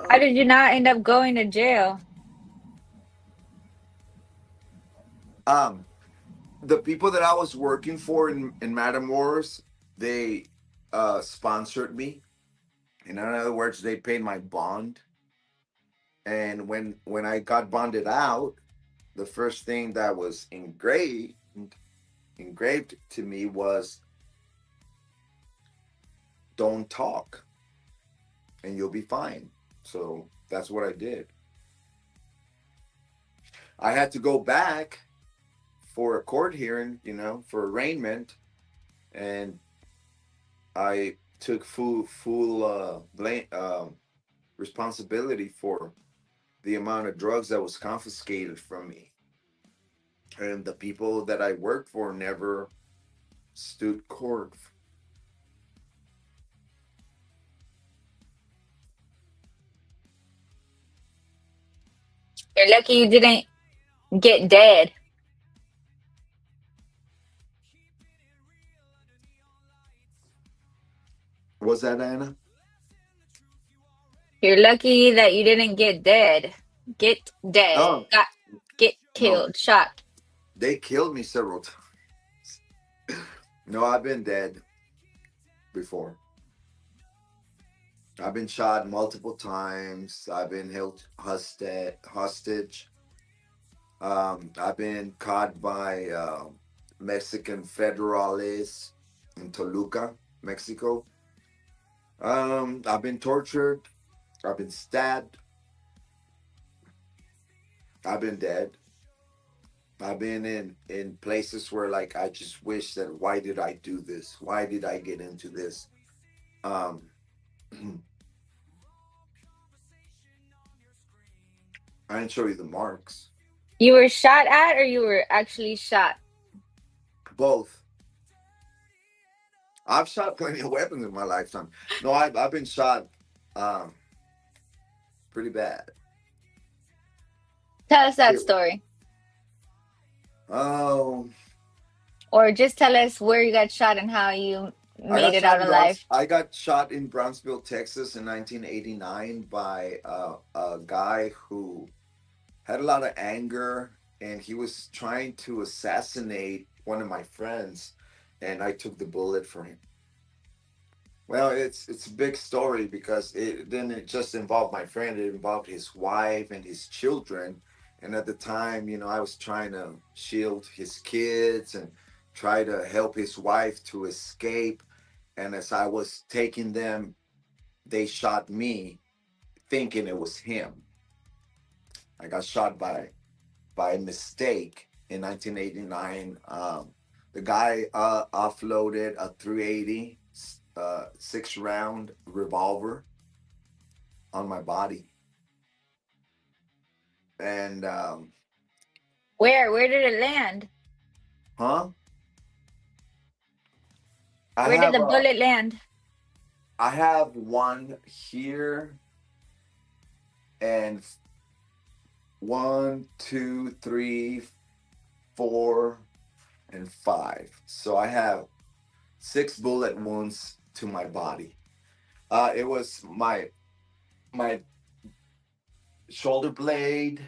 E: How
D: Uh,
E: did you not end up going to jail?
C: Um, the people that I was working for in Matamoros, they sponsored me. In other words, they paid my bond. And when I got bonded out, the first thing that was engraved to me was don't talk and you'll be fine. So that's what I did. I had to go back for a court hearing, for arraignment, and I took full blame responsibility for the amount of drugs that was confiscated from me, and the people that I worked for never stood court.
E: You're lucky you didn't get dead.
C: Was that Anna?
E: You're lucky that you didn't get dead. Get dead.
C: Oh
E: Get
C: no,
E: killed, shot.
C: they killed me several times. No, I've been dead before. I've been shot multiple times. I've been held hostage. I've been caught by Mexican federales in Toluca, Mexico. I've been tortured. I've been stabbed. I've been dead. I've been in places where like I just wish that why did I do this? Why did I get into this? Um, I didn't show you the marks.
E: You were shot at or you were actually shot?
C: Both. I've shot plenty of weapons in my lifetime. No, I've been shot um, pretty bad.
E: Tell us that
C: Yeah.
E: story.
C: Oh,
E: Or just tell us where you got shot and how you made it out alive.
C: I got shot in Brownsville, Texas, in 1989 by a guy who had a lot of anger, and he was trying to assassinate one of my friends, and I took the bullet for him. Well, it's a big story because it didn't just involve my friend; it involved his wife and his children. And at the time, I was trying to shield his kids and try to help his wife to escape. And as I was taking them, they shot me, thinking it was him. I got shot by mistake in 1989. The guy offloaded a 380 6-round revolver on my body, and
E: Where did it land?
C: huh? I
E: Where did
C: have
E: the bullet land?
C: I have one here, and 1, 2, 3, 4, and 5. So I have 6 bullet wounds to my body. It was my shoulder blade,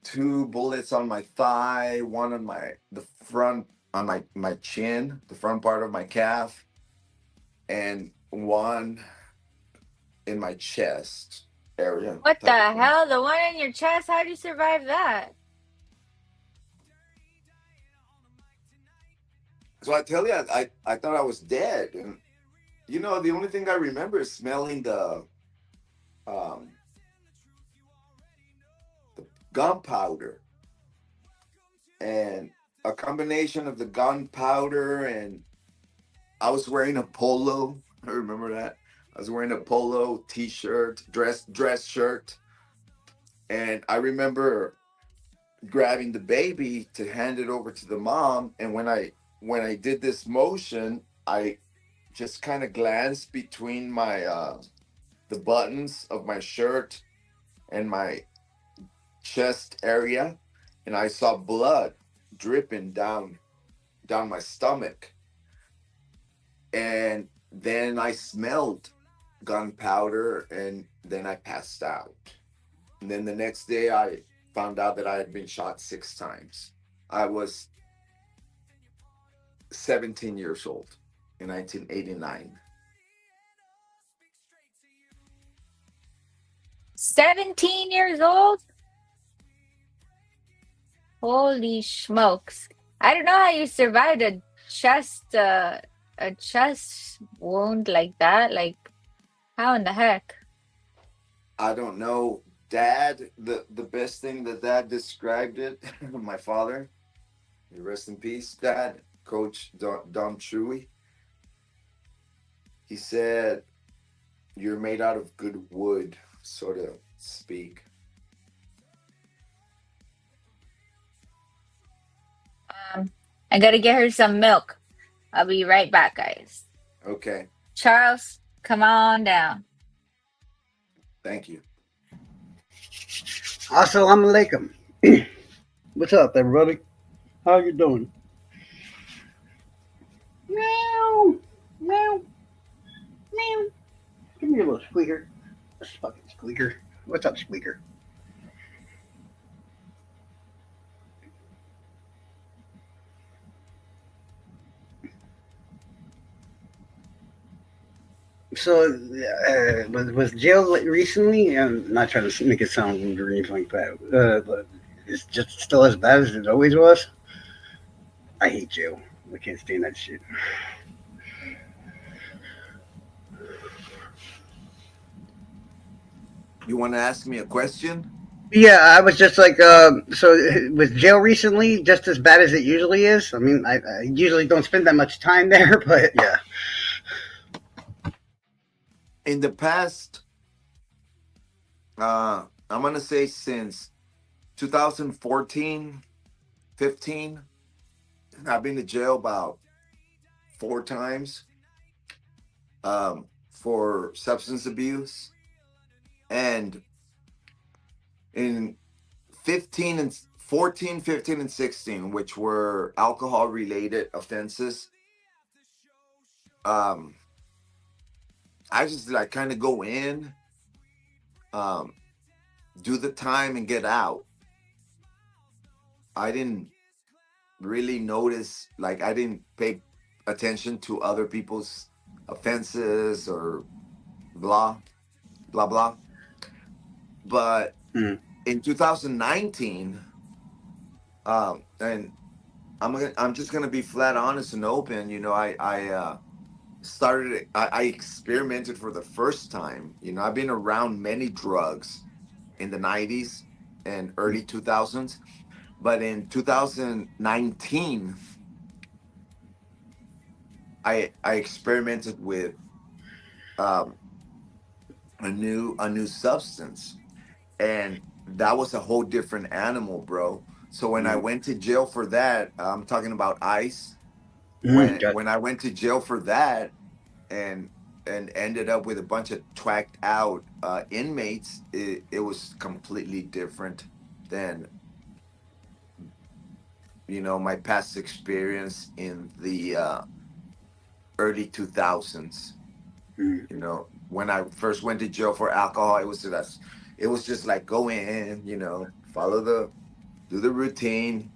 C: 2 bullets on my thigh, one on the front on my chin, the front part of my calf, and one in my chest area.
E: What the
C: type of thing.
E: hell? The one in your chest? How'd you survive that?
C: So I tell you, I thought I was dead, and the only thing I remember is smelling um, the gunpowder, and a combination of the gunpowder, and I was wearing a polo. I remember that. I was wearing a polo t-shirt, dress shirt, and I remember grabbing the baby to hand it over to the mom. And when I did this motion, I just kind of glanced between my the buttons of my shirt and my chest area, and I saw blood dripping down my stomach. And then I smelled gunpowder, and then I passed out. And then the next day I found out that I had been shot 6 times. I was 17 years old in 1989.
E: 17 years old? Holy smokes. I don't know how you survived a chest wound like that. Like, how in the heck?
C: I don't know. Dad, the best thing that Dad described it, my father, rest in peace, Dad, Coach Dom Chewy. He said, "You're made out of good wood," so to speak.
E: I gotta get her some milk. I'll be right back, guys.
C: Okay,
E: Charles, come on down.
C: thank you.
D: Assalamu alaikum. What's up, everybody? How you doing? Meow, meow, meow. Give me a little squeaker. This fucking squeaker. What's up, squeaker? So, was jail recently? I'm not trying to make it sound rude or anything like that. But it's just still as bad as it always was. I hate jail. I can't stand that shit.
C: You want to ask me a question?
D: Yeah, I was just like, so was jail recently just as bad as it usually is? I mean, I usually don't spend that much time there, but yeah.
C: In the past, I'm gonna say since 2014, 15, I've been to jail about 4 times for substance abuse, and in 15 and 14, 15, and 16, which were alcohol related offenses, um, I just like kind of go in, um, do the time, and get out. I didn't really notice, like, I didn't pay attention to other people's offenses or blah, blah, blah. But
D: Mm.
C: in 2019, and I'm just gonna be flat honest and open. I experimented for the first time. I've been around many drugs in the 90s and early 2000s, but in 2019, I experimented with um, a new substance, and that was a whole different animal, bro. So when I
D: Mm.
C: went to jail for that, I'm talking about ice.
D: Mm.
C: When I went to jail for that, and ended up with a bunch of twacked out inmates, it was completely different than my past experience in the early 2000s.
D: Mm.
C: When I first went to jail for alcohol, it was just like go in, follow do the routine,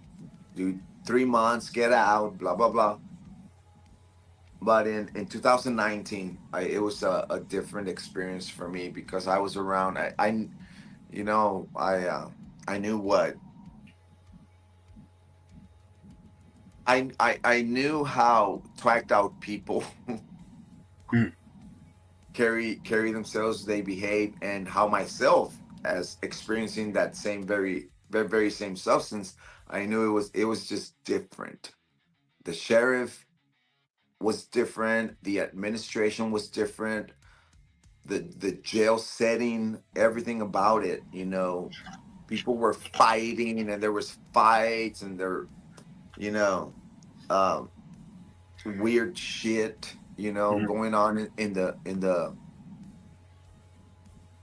C: do 3 months, get out, blah blah blah. But in 2019, it was a different experience for me because I was around. I knew what I knew how twacked out people
D: Mm.
C: carry themselves, they behave, and how myself, as experiencing that same very same substance, I knew it was just different. The sheriff was different, the administration was different, the jail setting, everything about it. People were fighting, and there was fights, and there, you know, um, weird shit,
D: Mm.
C: going on in the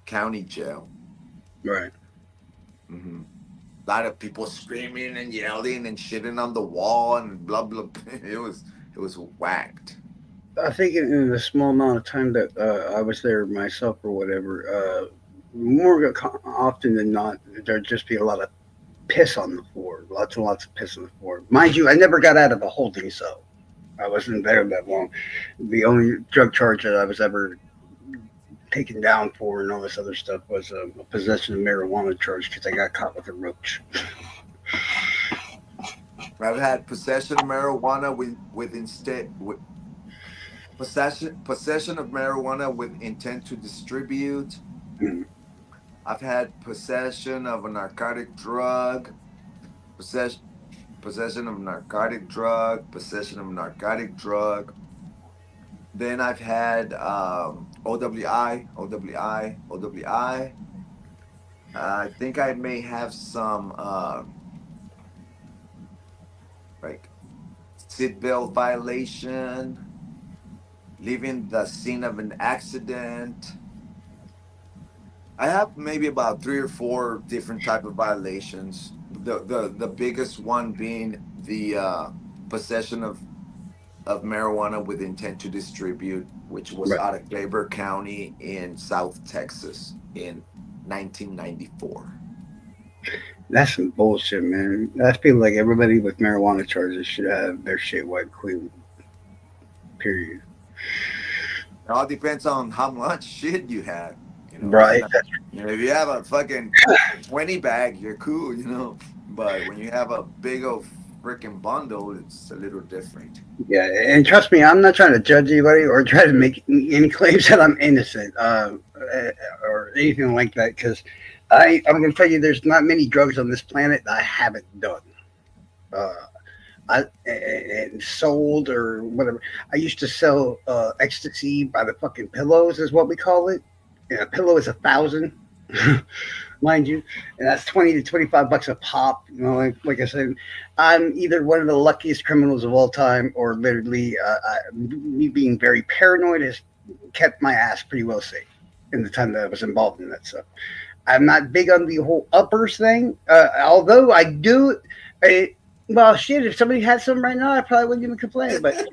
C: county jail.
D: Right.
C: hmm A lot of people screaming and yelling and shitting on the wall and blah blah. It was whacked.
D: I think in the small amount of time that I was there myself or whatever, more often than not, there'd just be a lot of piss on the floor, lots and lots of piss on the floor. Mind you, I never got out of a holding cell. I wasn't there that long. The only drug charge that I was ever taken down for and all this other stuff was a possession of marijuana charge because I got caught with a roach.
C: I've had possession of marijuana with instead with possession of marijuana with intent to distribute.
D: Mm.
C: I've had possession of a narcotic drug, possession possession of narcotic drug, possession of narcotic drug. Then I've had OWI, OWI, OWI. I think I may have some like seatbelt violation, leaving the scene of an accident. I have maybe about 3 or 4 different type of violations. The biggest one being the possession of marijuana with intent to distribute, which was
D: Right.
C: out of Claiborne County in South Texas in 1994.
D: That's some bullshit, man. I feel like everybody with marijuana charges should have their shit wiped clean. Period.
C: It all depends on how much shit you had.
D: Right.
C: If you have a fucking 20 bag, you're cool, But when you have a big old freaking bundle, it's a little different.
D: Yeah, and trust me, I'm not trying to judge anybody or try to make any claims that I'm innocent or anything like that. Because I'm going to tell you, there's not many drugs on this planet that I haven't done. Uh, and sold or whatever. I used to sell ecstasy by the fucking pillows, is what we call it. Yeah, a pillow is 1,000, mind you, and that's 20 to 25 bucks a pop. Like I said, I'm either one of the luckiest criminals of all time, or literally, me being very paranoid has kept my ass pretty well safe in the time that I was involved in that stuff. I'm not big on the whole uppers thing, although I do. Well, shit, if somebody had some right now, I probably wouldn't even complain. But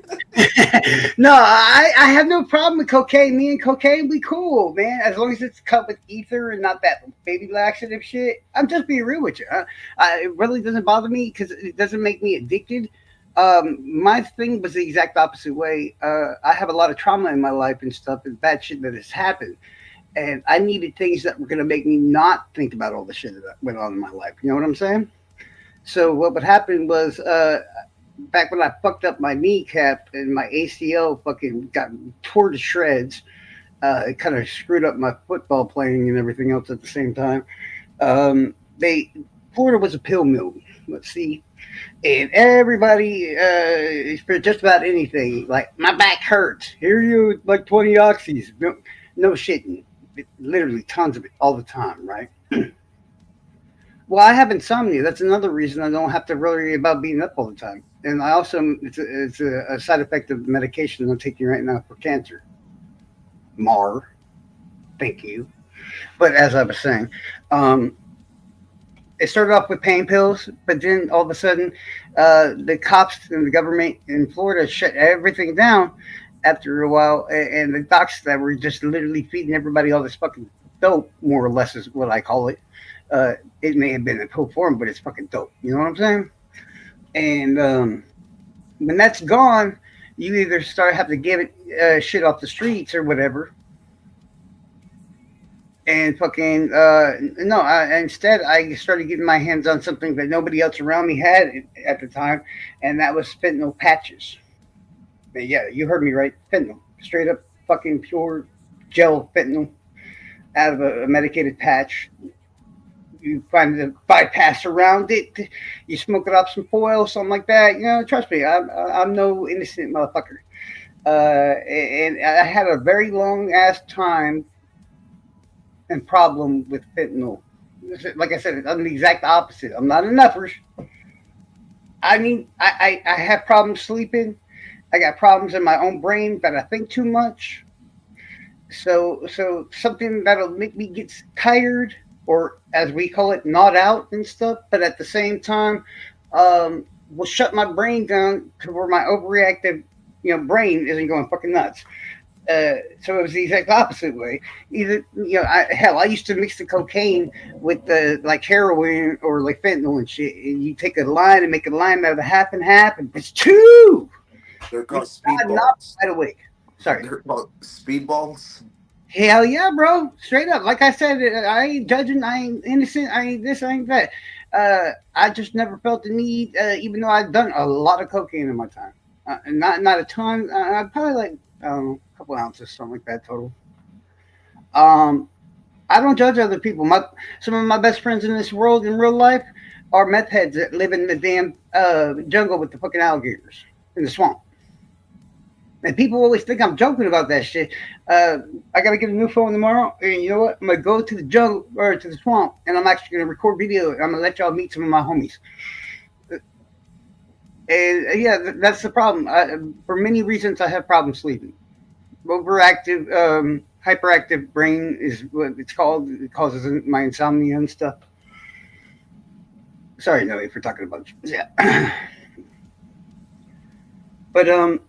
D: no, I have no problem with cocaine. Me and cocaine, we cool, man. As long as it's cut with ether and not that baby laxative shit. I'm just being real with you. It really doesn't bother me because it doesn't make me addicted. My thing was the exact opposite way. I have a lot of trauma in my life and stuff and bad shit that has happened. And I needed things that were going to make me not think about all the shit that went on in my life. You know what I'm saying? So what would happen was back when I fucked up my kneecap and my ACL fucking got tore to shreds, it kind of screwed up my football playing and everything else at the same time. Florida was a pill mill. Let's see. And everybody, for just about anything, like my back hurts. Here you like 20 oxys. No shitting. Literally tons of it all the time, right? Well, I have insomnia. That's another reason I don't have to worry about being up all the time. And I also, it's a side effect of the medication I'm taking right now for cancer. Mar, thank you. But as I was saying, it started off with pain pills, but then all of a sudden, the cops and the government in Florida shut everything down after a while. And the docs that were just literally feeding everybody all this fucking dope, more or less is what I call it. It may have been in pill form, but it's fucking dope. You know what I'm saying? And when that's gone, you either have to give it shit off the streets or whatever. And fucking instead I started getting my hands on something that nobody else around me had at the time, and that was fentanyl patches. And yeah, you heard me right, fentanyl, straight up fucking pure gel fentanyl out of a medicated patch. You find the bypass around it. You smoke it off some foil, something like that. Trust me, I'm no innocent motherfucker. And I had a very long ass time and problem with fentanyl. Like I said, I'm the exact opposite. I'm not a nuffers. I have problems sleeping. I got problems in my own brain that I think too much. So something that'll make me get tired, or as we call it, not out and stuff, but at the same time, will shut my brain down to where my overreactive, brain isn't going fucking nuts. So it was the exact opposite way. Either, I used to mix the cocaine with the like heroin or like fentanyl and shit. And you take a line and make a line out of half and half, and it's two.
C: They're called
D: Not
C: speedballs.
D: wide awake. Sorry.
C: They're called speedballs.
D: Hell yeah, bro. Straight up. Like I said, I ain't judging. I ain't innocent. I ain't this. I ain't that. I just never felt the need, even though I've done a lot of cocaine in my time. Not a ton. Probably like a couple ounces, something like that total. I don't judge other people. Some of my best friends in this world in real life are meth heads that live in the damn jungle with the fucking alligators in the swamp. And people always think I'm joking about that shit. I got to get a new phone tomorrow. And you know what? I'm going to go to the jungle or to the swamp, and I'm actually going to record video. I'm going to let y'all meet some of my homies. And yeah, that's the problem. For many reasons, I have problems sleeping. Overactive hyperactive brain is what it's called. It causes my insomnia and stuff. Sorry, no, if we're talking about yeah. But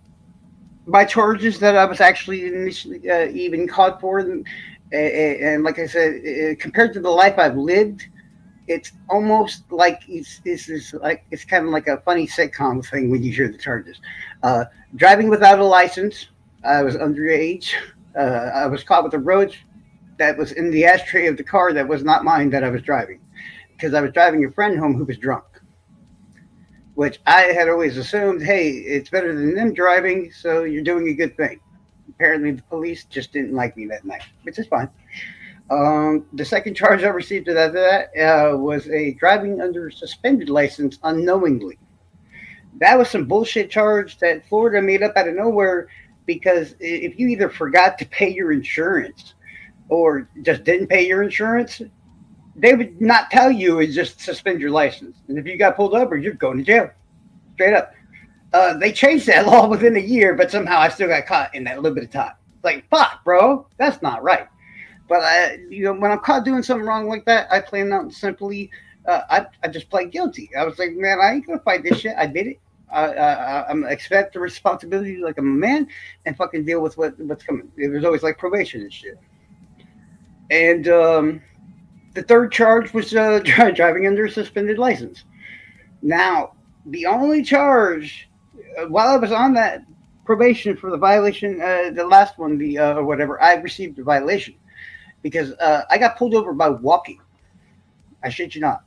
D: my charges that I was actually initially even caught for, and like I said, compared to the life I've lived, it's almost like it's kind of like a funny sitcom thing when you hear the charges. Uh, Driving without a license. I was underage. I was caught with a roach that was in the ashtray of the car that was not mine that I was driving because I was driving a friend home who was drunk, which I had always assumed, hey, it's better than them driving, so you're doing a good thing. Apparently, the police just didn't like me that night, which is fine. The second charge I received after that was a driving under suspended license unknowingly. That was some bullshit charge that Florida made up out of nowhere because if you either forgot to pay your insurance or just didn't pay your insurance, they would not tell you and just suspend your license. And if you got pulled over, you're going to jail. Straight up. They changed that law within a year, but somehow I still got caught in that little bit of time. Like, fuck, bro, that's not right. But when I'm caught doing something wrong like that, I plan on simply, I just play guilty. I was like, man, I ain't gonna fight this shit. I did it. I'm expect the responsibility like I'm a man and fucking deal with what's coming. It was always like probation and shit. And the third charge was driving under a suspended license. Now, the only charge while I was on that probation for the violation, the last one, the or whatever, I received a violation because I got pulled over by walking. I shit you not.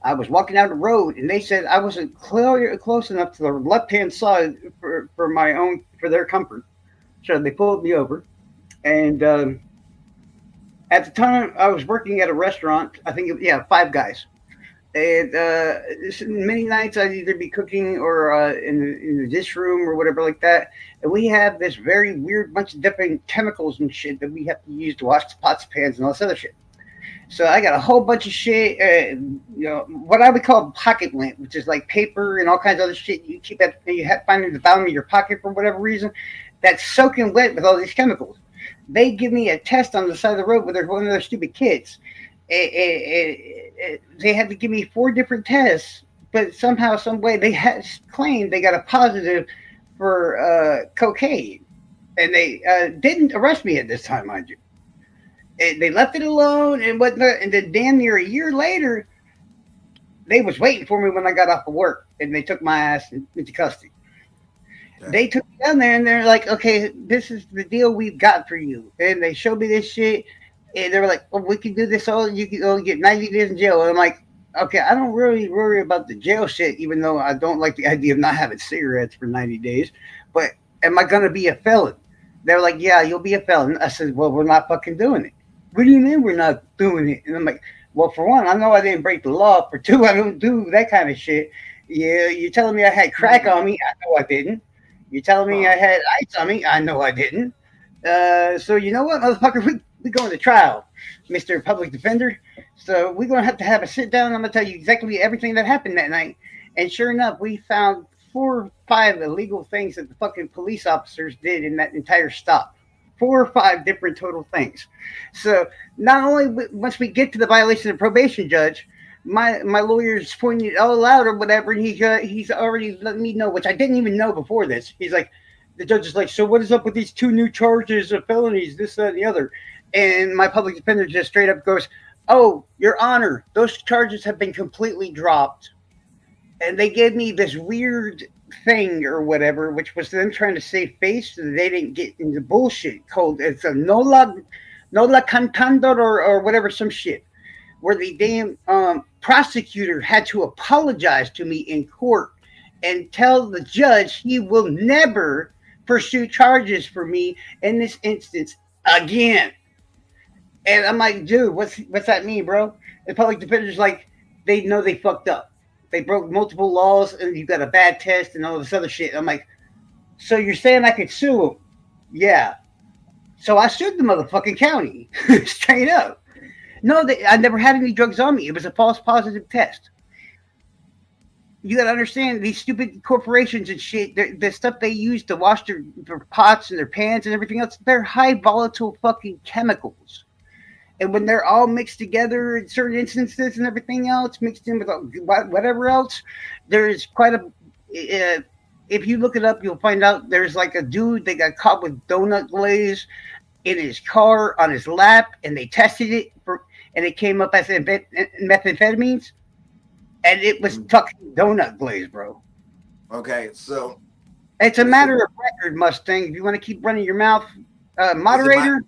D: I was walking down the road, and they said I wasn't close enough to the left-hand side for their comfort. So they pulled me over, and at the time I was working at a restaurant. I think Five Guys. And many nights I'd either be cooking or in the dish room or whatever like that. And we have this very weird bunch of different chemicals and shit that we have to use to wash the pots, pans, and all this other shit. So I got a whole bunch of shit, what I would call pocket lint, which is like paper and all kinds of other shit you keep find in the bottom of your pocket for whatever reason. That's soaking wet with all these chemicals. They give me a test on the side of the road with one of their stupid kids. They had to give me 4 different tests, but somehow, some way, they had claimed they got a positive for cocaine, and they didn't arrest me at this time, mind you. They left it alone and whatnot, and then damn near a year later, they was waiting for me when I got off of work, and they took my ass into custody. Yeah. They took me down there, and they're like, okay, this is the deal we've got for you. And they showed me this shit, and they were like, well, we can do this all. You can only get 90 days in jail. And I'm like, okay, I don't really worry about the jail shit, even though I don't like the idea of not having cigarettes for 90 days. But am I going to be a felon? They're like, yeah, you'll be a felon. I said, well, we're not fucking doing it. What do you mean we're not doing it? And I'm like, well, for one, I know I didn't break the law. For two, I don't do that kind of shit. Yeah, you're telling me I had crack on me. I know I didn't. You're telling me I had ice on me. I know I didn't. So you know what, motherfucker? We're going to trial, Mr. Public Defender. So we're going to have a sit down. I'm going to tell you exactly everything that happened that night. And sure enough, we found 4 or 5 illegal things that the fucking police officers did in that entire stop. 4 or 5 different total things. So not only once we get to the violation of probation, judge, my lawyer's pointing it all out or whatever, and he's already let me know, which I didn't even know before this. He's like, the judge is like, so what is up with these 2 new charges of felonies, this, that, and the other? And my public defender just straight up goes, oh, Your Honor, those charges have been completely dropped. And they gave me this weird thing or whatever, which was them trying to save face so that they didn't get into bullshit called it's a nola cantando or whatever, some shit, where the damn prosecutor had to apologize to me in court and tell the judge he will never pursue charges for me in this instance again. And I'm like, dude, what's that mean, bro? The public defender's like, they know they fucked up. They broke multiple laws, and you got a bad test and all this other shit. I'm like, so you're saying I could sue them? Yeah. So I sued the motherfucking county, straight up. No, I never had any drugs on me. It was a false positive test. You gotta understand these stupid corporations and shit. The stuff they use to wash their pots and their pans and everything else, they're high volatile fucking chemicals. And when they're all mixed together in certain instances and everything else, mixed in with whatever else, there's quite a. If you look it up, you'll find out there's like a dude that got caught with donut glaze in his car on his lap, and they tested it and it came up as methamphetamines, and it was fucking donut glaze, bro.
C: Okay, so
D: It's a matter of record, Mustang. If you want to keep running your mouth, moderator.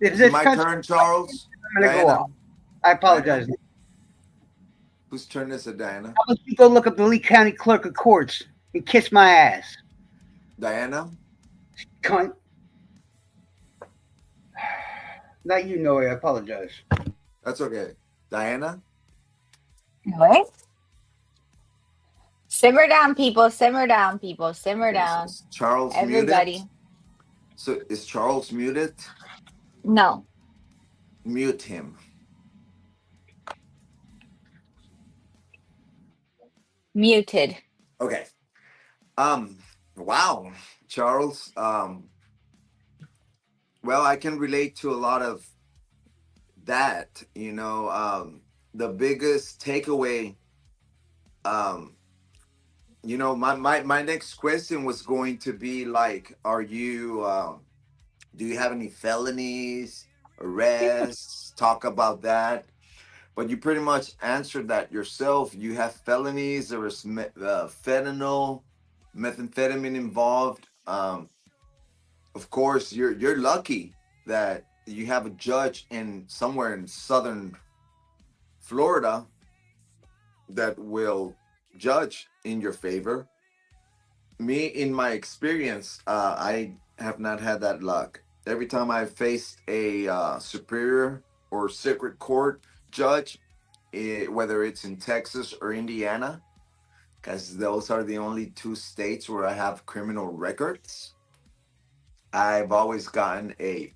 C: Is it my turn, Charles?
D: I'm gonna go off. I apologize.
C: Diana? Whose turn is it, Diana?
D: How about you go look up the Lee County Clerk of Courts and kiss my ass,
C: Diana?
D: cunt. Not you, Noe. I apologize.
C: That's okay. Diana?
E: What? Simmer down, people. Simmer down, people. Simmer down.
C: Is Charles
E: Everybody.
C: muted? So is Charles muted?
E: No.
C: Mute him.
E: Muted.
C: Okay. Wow, Charles. Well, I can relate to a lot of that. The biggest takeaway. My next question was going to be like, are you? Do you have any felonies, arrests? Talk about that. But you pretty much answered that yourself. You have felonies. There was fentanyl, methamphetamine involved. Of course, you're lucky that you have a judge somewhere in southern Florida that will judge in your favor. Me, in my experience, I have not had that luck. Every time I faced a superior or circuit court judge, whether it's in Texas or Indiana, because those are the only two states where I have criminal records, I've always gotten a,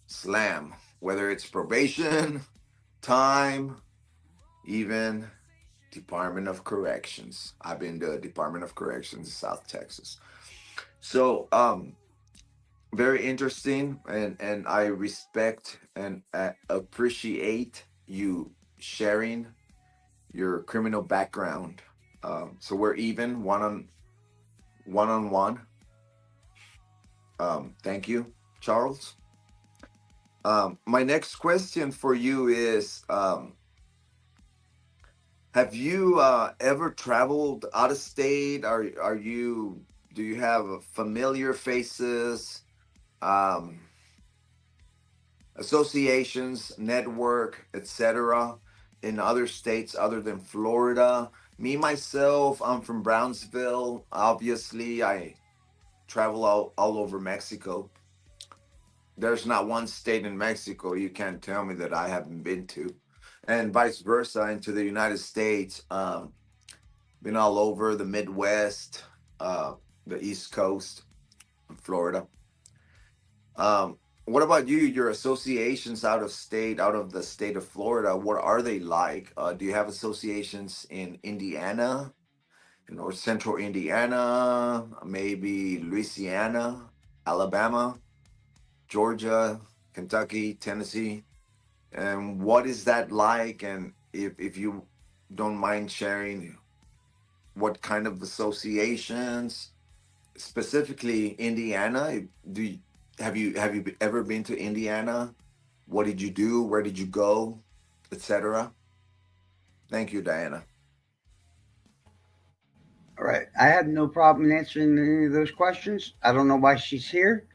C: slam, whether it's probation, time, even Department of Corrections. I've been to Department of Corrections in South Texas. So, very interesting, and I respect and appreciate you sharing your criminal background. So we're even one on one. Thank you, Charles. My next question for you is, have you ever traveled out of state? Do you have familiar faces, associations, network, etc., in other states other than Florida? Me, myself, I'm from Brownsville. Obviously, I travel all over Mexico. There's not one state in Mexico you can't tell me that I haven't been to. And vice versa into the United States. Been all over the Midwest, the East Coast, Florida. What about you? Your associations out of the state of Florida, what are they like? Do you have associations in Indiana, or central Indiana, maybe Louisiana, Alabama, Georgia, Kentucky, Tennessee? And what is that like? And if you don't mind sharing, what kind of associations, specifically Indiana? Have you ever been to Indiana? What did you do? Where did you go, etc.? Thank you, Diana.
D: All right. I have no problem answering any of those questions. I don't know why she's here.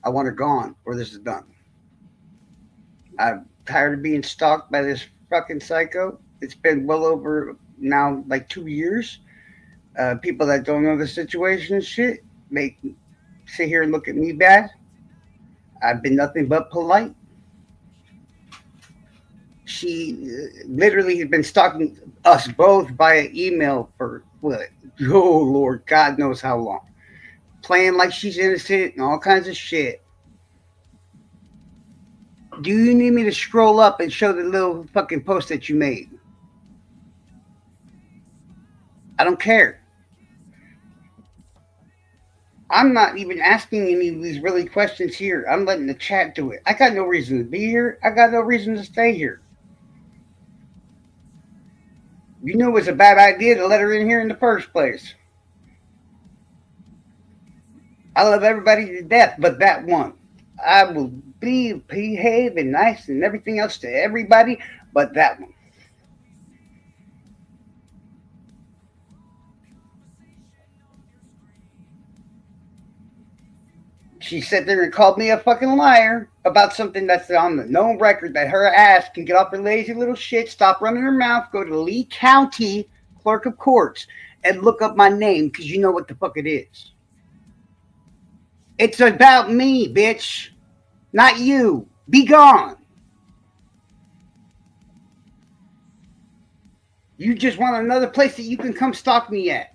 D: I want her gone or this is done. I'm tired of being stalked by this fucking psycho. It's been well over now like 2 years. People that don't know the situation and shit sit here and look at me bad. I've been nothing but polite. She literally has been stalking us both via email for what? Oh Lord, God knows how long. Playing like she's innocent and all kinds of shit. Do you need me to scroll up and show the little fucking post that you made? I don't care. I'm not even asking any of these really questions here. I'm letting the chat do it. I got no reason to be here. I got no reason to stay here. You know it's a bad idea to let her in here in the first place. I love everybody to death, but that one. I will behave and nice and everything else to everybody, but that one. She sat there and called me a fucking liar about something that's on the known record that her ass can get off her lazy little shit, stop running her mouth, go to Lee County Clerk of Courts and look up my name because you know what the fuck it is. It's about me, bitch. Not you. Be gone. You just want another place that you can come stalk me at.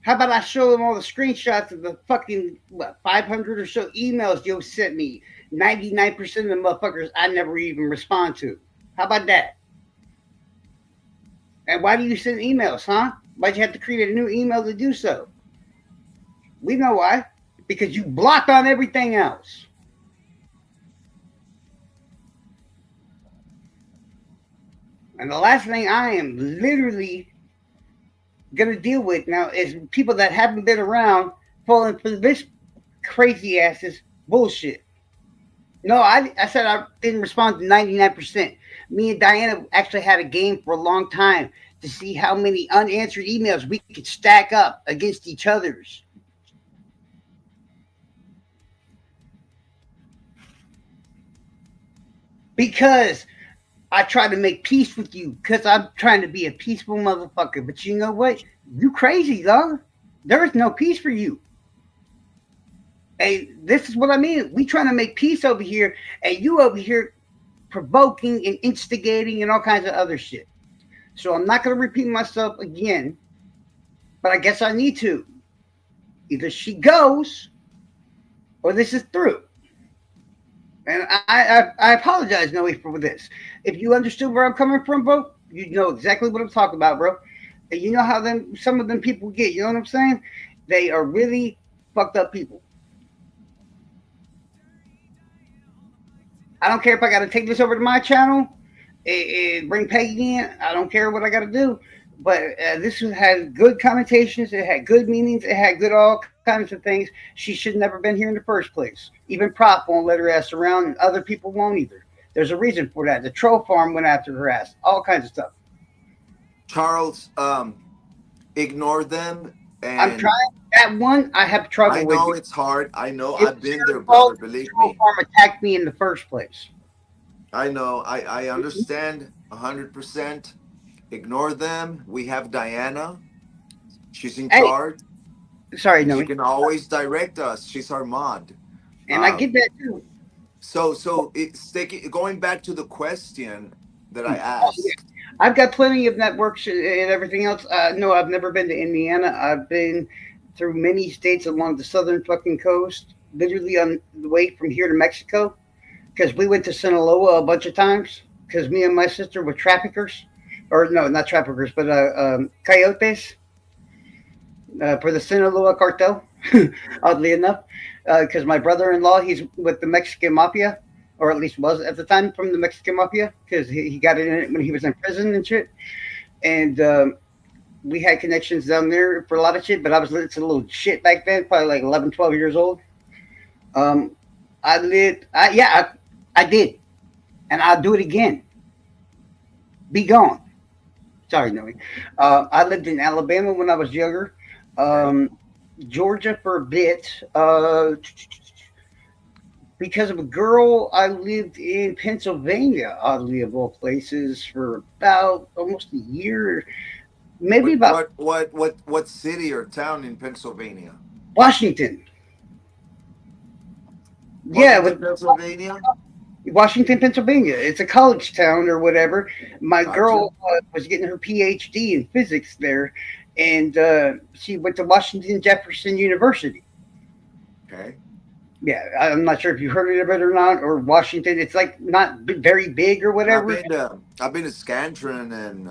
D: How about I show them all the screenshots of the fucking 500 or so emails you sent me? 99% of the motherfuckers I never even respond to. How about that? And why do you send emails, huh? Why'd you have to create a new email to do so? We know why. Because you block on everything else. And the last thing I am literally going to deal with now is people that haven't been around falling for this crazy ass's bullshit. No, I said I didn't respond to 99%. Me and Diana actually had a game for a long time to see how many unanswered emails we could stack up against each other's. Because I try to make peace with you because I'm trying to be a peaceful motherfucker. But you know what? You crazy, dog. There is no peace for you. Hey, this is what I mean. We trying to make peace over here, and you over here provoking and instigating and all kinds of other shit. So I'm not going to repeat myself again, but I guess I need to. Either she goes or this is through. And I apologize, Noe, for this. If you understood where I'm coming from, bro, you know exactly what I'm talking about, bro. And you know how some of them people get. You know what I'm saying? They are really fucked up people. I don't care if I got to take this over to my channel and bring Peggy in. I don't care what I got to do. But this had good connotations. It had good meanings. It had good all kinds of things. She should have never been here in the first place. Even Prop won't let her ass around, and other people won't either. There's a reason for that. The troll farm went after her ass. All kinds of stuff.
C: Charles, ignore them. And
D: I'm trying. That one I have trouble with.
C: I know it's hard. I know.
D: It
C: I've been
D: was
C: there,
D: her fault.
C: brother. Believe
D: The troll
C: me.
D: farm attacked me in the first place.
C: I know. I understand 100%. Ignore them. We have Diana. She's in
D: Hey,
C: charge.
D: sorry,
C: She
D: Noe.
C: can always direct us. She's our mod.
D: And I get that too.
C: So it's going back to the question that I asked.
D: I've got plenty of networks and everything else. No, I've never been to Indiana. I've been through many states along the southern fucking coast, literally on the way from here to Mexico, because we went to Sinaloa a bunch of times because me and my sister were traffickers. Or no, not traffickers, but coyotes for the Sinaloa cartel, oddly enough, because my brother-in-law, he's with the Mexican mafia, or at least was at the time from the Mexican mafia, because he got in it when he was in prison and shit. And we had connections down there for a lot of shit, but I was a little shit back then, probably like 11, 12 years old. I did, and I'll do it again. Be gone. Sorry, Noe. I lived in Alabama when I was younger. Georgia for a bit. Because of a girl, I lived in Pennsylvania, oddly of all places, for about almost a year. Maybe about
C: What city or town in Pennsylvania?
D: Washington.
C: Pennsylvania.
D: Washington, Pennsylvania. It's a college town or whatever. My
C: Gotcha.
D: girl was getting her PhD in physics there, and she went to Washington Jefferson University.
C: Okay.
D: Yeah, I'm not sure if you heard of it or not, or Washington. It's like not very big or whatever.
C: I've been to Scantron and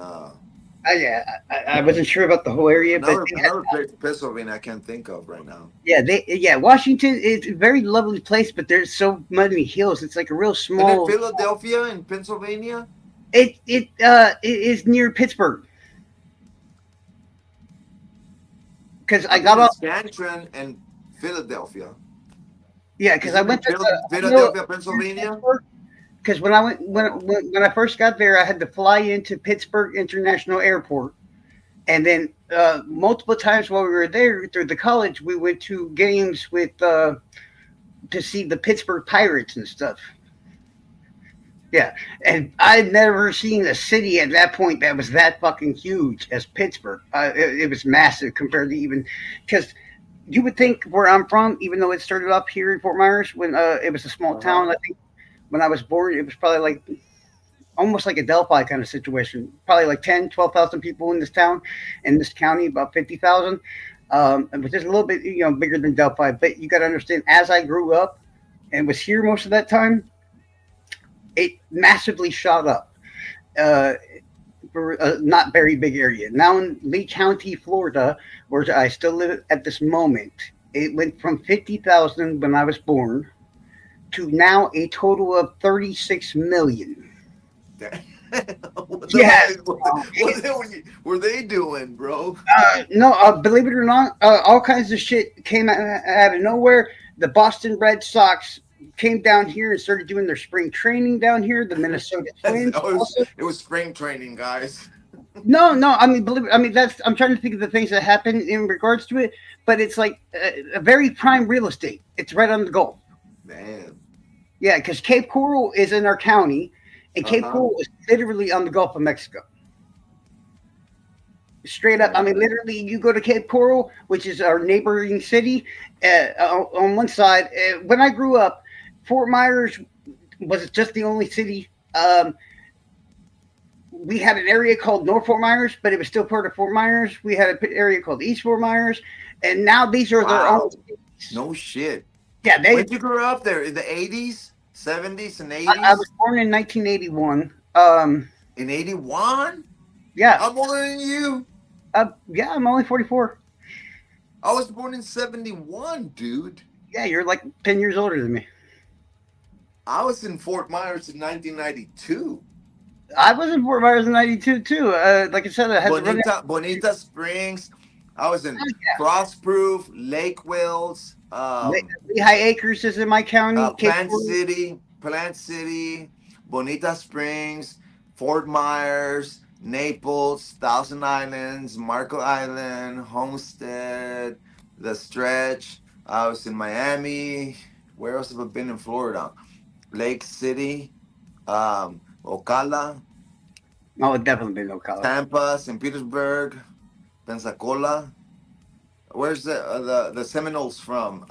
D: I wasn't sure about the whole area, but
C: Another place in Pennsylvania I can't think of right now.
D: Washington is a very lovely place, but there's so many hills. It's like a real
C: And in
D: small.
C: Philadelphia in Pennsylvania?
D: It is near Pittsburgh. Because I got off.
C: Scantron and Philadelphia.
D: Yeah, because I went to
C: Philadelphia, Pennsylvania.
D: Because when I first got there, I had to fly into Pittsburgh International Airport, and then multiple times while we were there through the college, we went to games with to see the Pittsburgh Pirates and stuff. Yeah, and I'd never seen a city at that point that was that fucking huge as Pittsburgh. It was massive compared to even because you would think where I'm from, even though it started off here in Fort Myers when it was a small town. I think when I was born, it was probably like almost like a Delphi kind of situation. Probably like 10, 12,000 people in this town, in this county, about 50,000. But just a little bit, bigger than Delphi. But you got to understand, as I grew up and was here most of that time, it massively shot up. For a not very big area. Now in Lee County, Florida, where I still live at this moment, it went from 50,000 when I was born to now a total of 36 million.
C: What were they doing, bro?
D: No, believe it or not, all kinds of shit came out of nowhere. The Boston Red Sox came down here and started doing their spring training down here. The Minnesota Twins.
C: It was spring training, guys.
D: No. I mean, that's. I'm trying to think of the things that happened in regards to it, but it's like a very prime real estate. It's right on the Gulf.
C: Man.
D: Yeah, because Cape Coral is in our county, and Cape Coral is literally on the Gulf of Mexico. Straight up, I mean, literally, you go to Cape Coral, which is our neighboring city, on one side. When I grew up, Fort Myers was just the only city. We had an area called North Fort Myers, but it was still part of Fort Myers. We had an area called East Fort Myers, and now these are their own cities.
C: No shit.
D: Yeah,
C: when did you grow up there? In the 80s, 70s, and 80s?
D: I was born in 1981.
C: In 81?
D: Yeah.
C: I'm older than you.
D: Yeah, I'm only 44.
C: I was born in 71, dude.
D: Yeah, you're like 10 years older than me.
C: I was in Fort Myers in 1992.
D: I was in Fort Myers in 92 too. Like I said, I had
C: Bonita Springs. I was in Frostproof, Lake Wells.
D: Lehigh Acres is in my county.
C: Plant City, Bonita Springs, Fort Myers, Naples, Thousand Islands, Marco Island, Homestead, The Stretch. I was in Miami. Where else have I been in Florida? Lake City, Ocala.
D: Oh, definitely been Ocala.
C: Tampa, St. Petersburg, Pensacola. Where's the Seminoles from?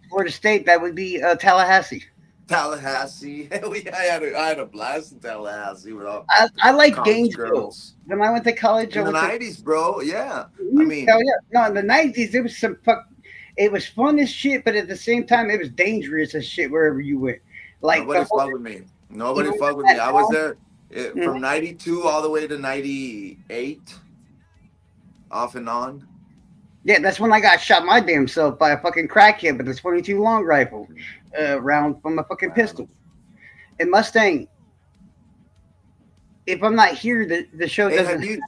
D: Florida State. That would be Tallahassee.
C: Tallahassee. Hell yeah, I had a blast in Tallahassee with all.
D: I like Gainesville. When I went to college,
C: in the 90s, bro. Yeah,
D: I mean, hell yeah. No, in the 90s, it was it was fun as shit, but at the same time, it was dangerous as shit wherever you went. Like
C: nobody fucked with me. Nobody fucked with me. I was there from 92 all the way to 98, off and on.
D: Yeah, that's when I got shot my damn self by a fucking crackhead with a 22 long rifle round from a fucking pistol. And Mustang, if I'm not here, the show doesn't.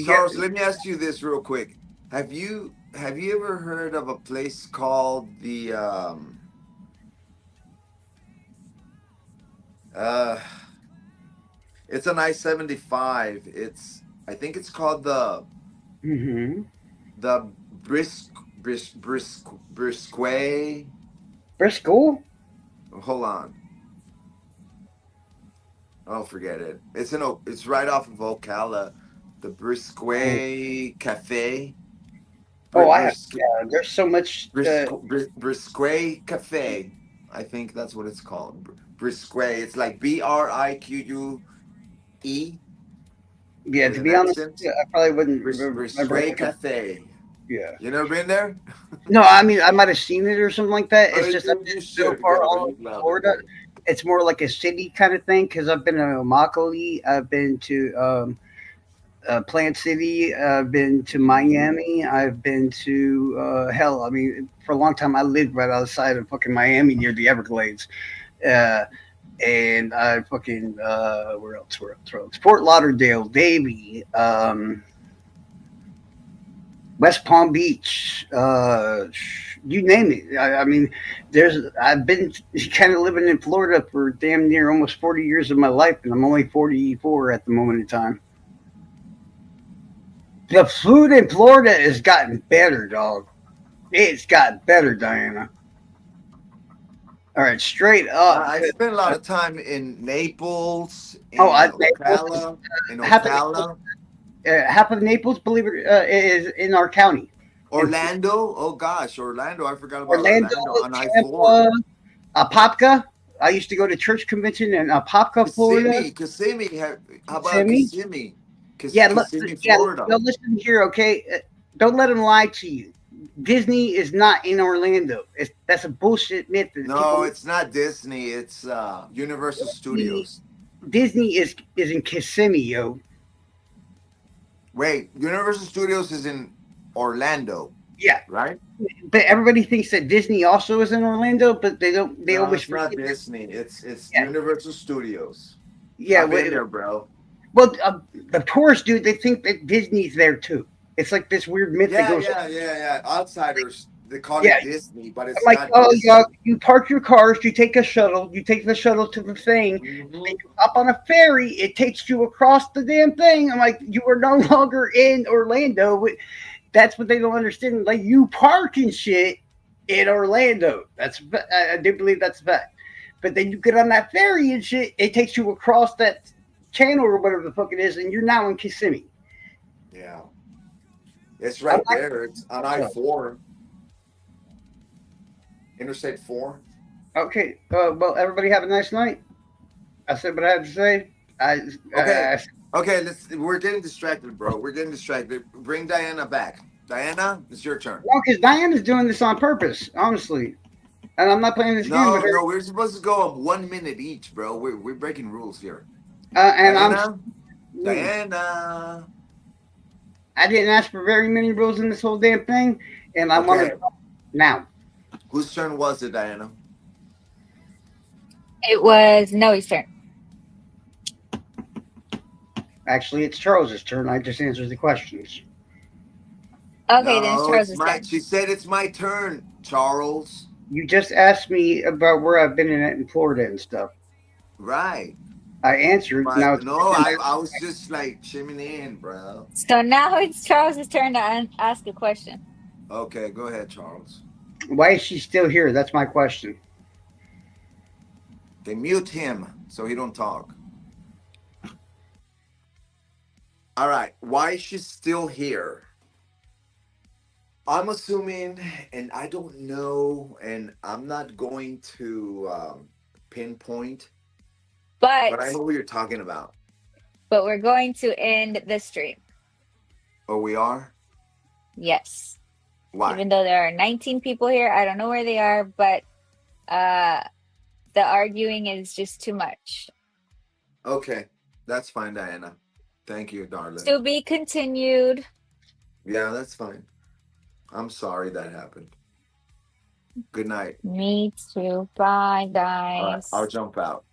C: Charles, let me ask you this real quick. Have you ever heard of a place called the it's an I-75. I think it's called the Brisquet.
D: Briscoe?
C: Hold on. Oh, forget it. It's right off of Ocala. The Brisquet Cafe.
D: There's so much.
C: Brisquet Cafe. I think that's what it's called. Brisquet. It's like Brique.
D: Yeah, to be honest, I probably wouldn't remember.
C: Brisquet Cafe.
D: Yeah.
C: You never been there?
D: No, I mean, I might have seen it or something like that. It's just I've been so far all over Florida. It's more like a city kind of thing because I've been to Immokalee. I've been to Plant City. I've been to Miami. I've been to hell. I mean, for a long time, I lived right outside of fucking Miami near the Everglades. Uh, and I fucking where else? Where else? Fort Lauderdale, Davie, West Palm Beach, you name it. I mean, I've been kind of living in Florida for damn near almost 40 years of my life, and I'm only 44 at the moment in time. The food in Florida has gotten better, dog. It's gotten better, Diana. All right, straight up.
C: I spent a lot of time in Naples, in
D: Naples,
C: Ocala, in
D: half of
C: Ocala,
D: half of Naples, believe it, is in our county.
C: Orlando. Oh gosh, Orlando! I forgot about
D: Orlando,
C: Orlando on I-4.
D: Tampa, Apopka. I used to go to church convention in Apopka, Florida.
C: Kissimmee. How about
D: Kissimmee?
C: Kissimmee?
D: Yeah, look,
C: Kissimmee,
D: yeah.
C: Florida.
D: No, listen here, okay? Don't let them lie to you. Disney is not in Orlando. That's a bullshit myth. That
C: No, it's not Disney. It's Universal Studios.
D: Disney is in Kissimmee, yo.
C: Wait, Universal Studios is in Orlando.
D: Yeah,
C: right.
D: But everybody thinks that Disney also is in Orlando, but they don't. They
C: No,
D: always
C: it's not
D: forget.
C: Disney. It's
D: Yeah.
C: Universal Studios.
D: Yeah,
C: I've been there, bro.
D: well, the tourists, dude, they think that Disney's there too. It's like this weird myth that
C: Yeah,
D: goes.
C: Outsiders, they call
D: Yeah.
C: it Disney, but it's
D: I'm like,
C: not
D: oh,
C: Disney.
D: you park your cars, you take a shuttle, you take the shuttle to the thing,
C: Mhm.
D: then you hop on a ferry, it takes you across the damn thing. I'm like, you are no longer in Orlando. That's what they don't understand. Like, you park and shit in Orlando. I do believe that's a fact. But then you get on that ferry and shit, it takes you across that channel or whatever the fuck it is, and you're now in Kissimmee.
C: Yeah, it's right there. It's on I-4, Interstate 4.
D: Okay, well, everybody have a nice night. I said what I had to say.
C: Okay, we're getting distracted, bro. We're getting distracted. Bring Diana back. Diana, it's your turn.
D: No, because Diana's doing this on purpose, honestly. And I'm not playing this game with her.
C: No, we're supposed to go up 1 minute each, bro. We're breaking rules here.
D: And
C: Diana.
D: I didn't ask for very many rules in this whole damn thing, and I want to now.
C: Whose turn was it, Diana?
E: It was Noe's turn.
D: Actually, it's Charles's turn. I just answered the questions.
E: Okay, then it's Charles's turn.
C: She said it's my turn, Charles.
D: You just asked me about where I've been in Florida and stuff.
C: Right.
D: I answered. Now
C: I was just like chiming in, bro.
E: So now it's Charles's turn to ask a question.
C: Okay, go ahead, Charles.
D: Why is she still here? That's my question.
C: They mute him so he don't talk. All right, why is she still here? I'm assuming, and I don't know, and I'm not going to pinpoint, but I know what you're talking about.
E: But we're going to end the stream.
C: Oh, we are?
E: Yes.
C: Why?
E: Even though there are 19 people here, I don't know where they are, but the arguing is just too much.
C: Okay, that's fine, Diana. Thank you, darling.
E: To be continued.
C: Yeah, that's fine. I'm sorry that happened. Good night.
E: Me too. Bye, guys.
C: I'll jump out.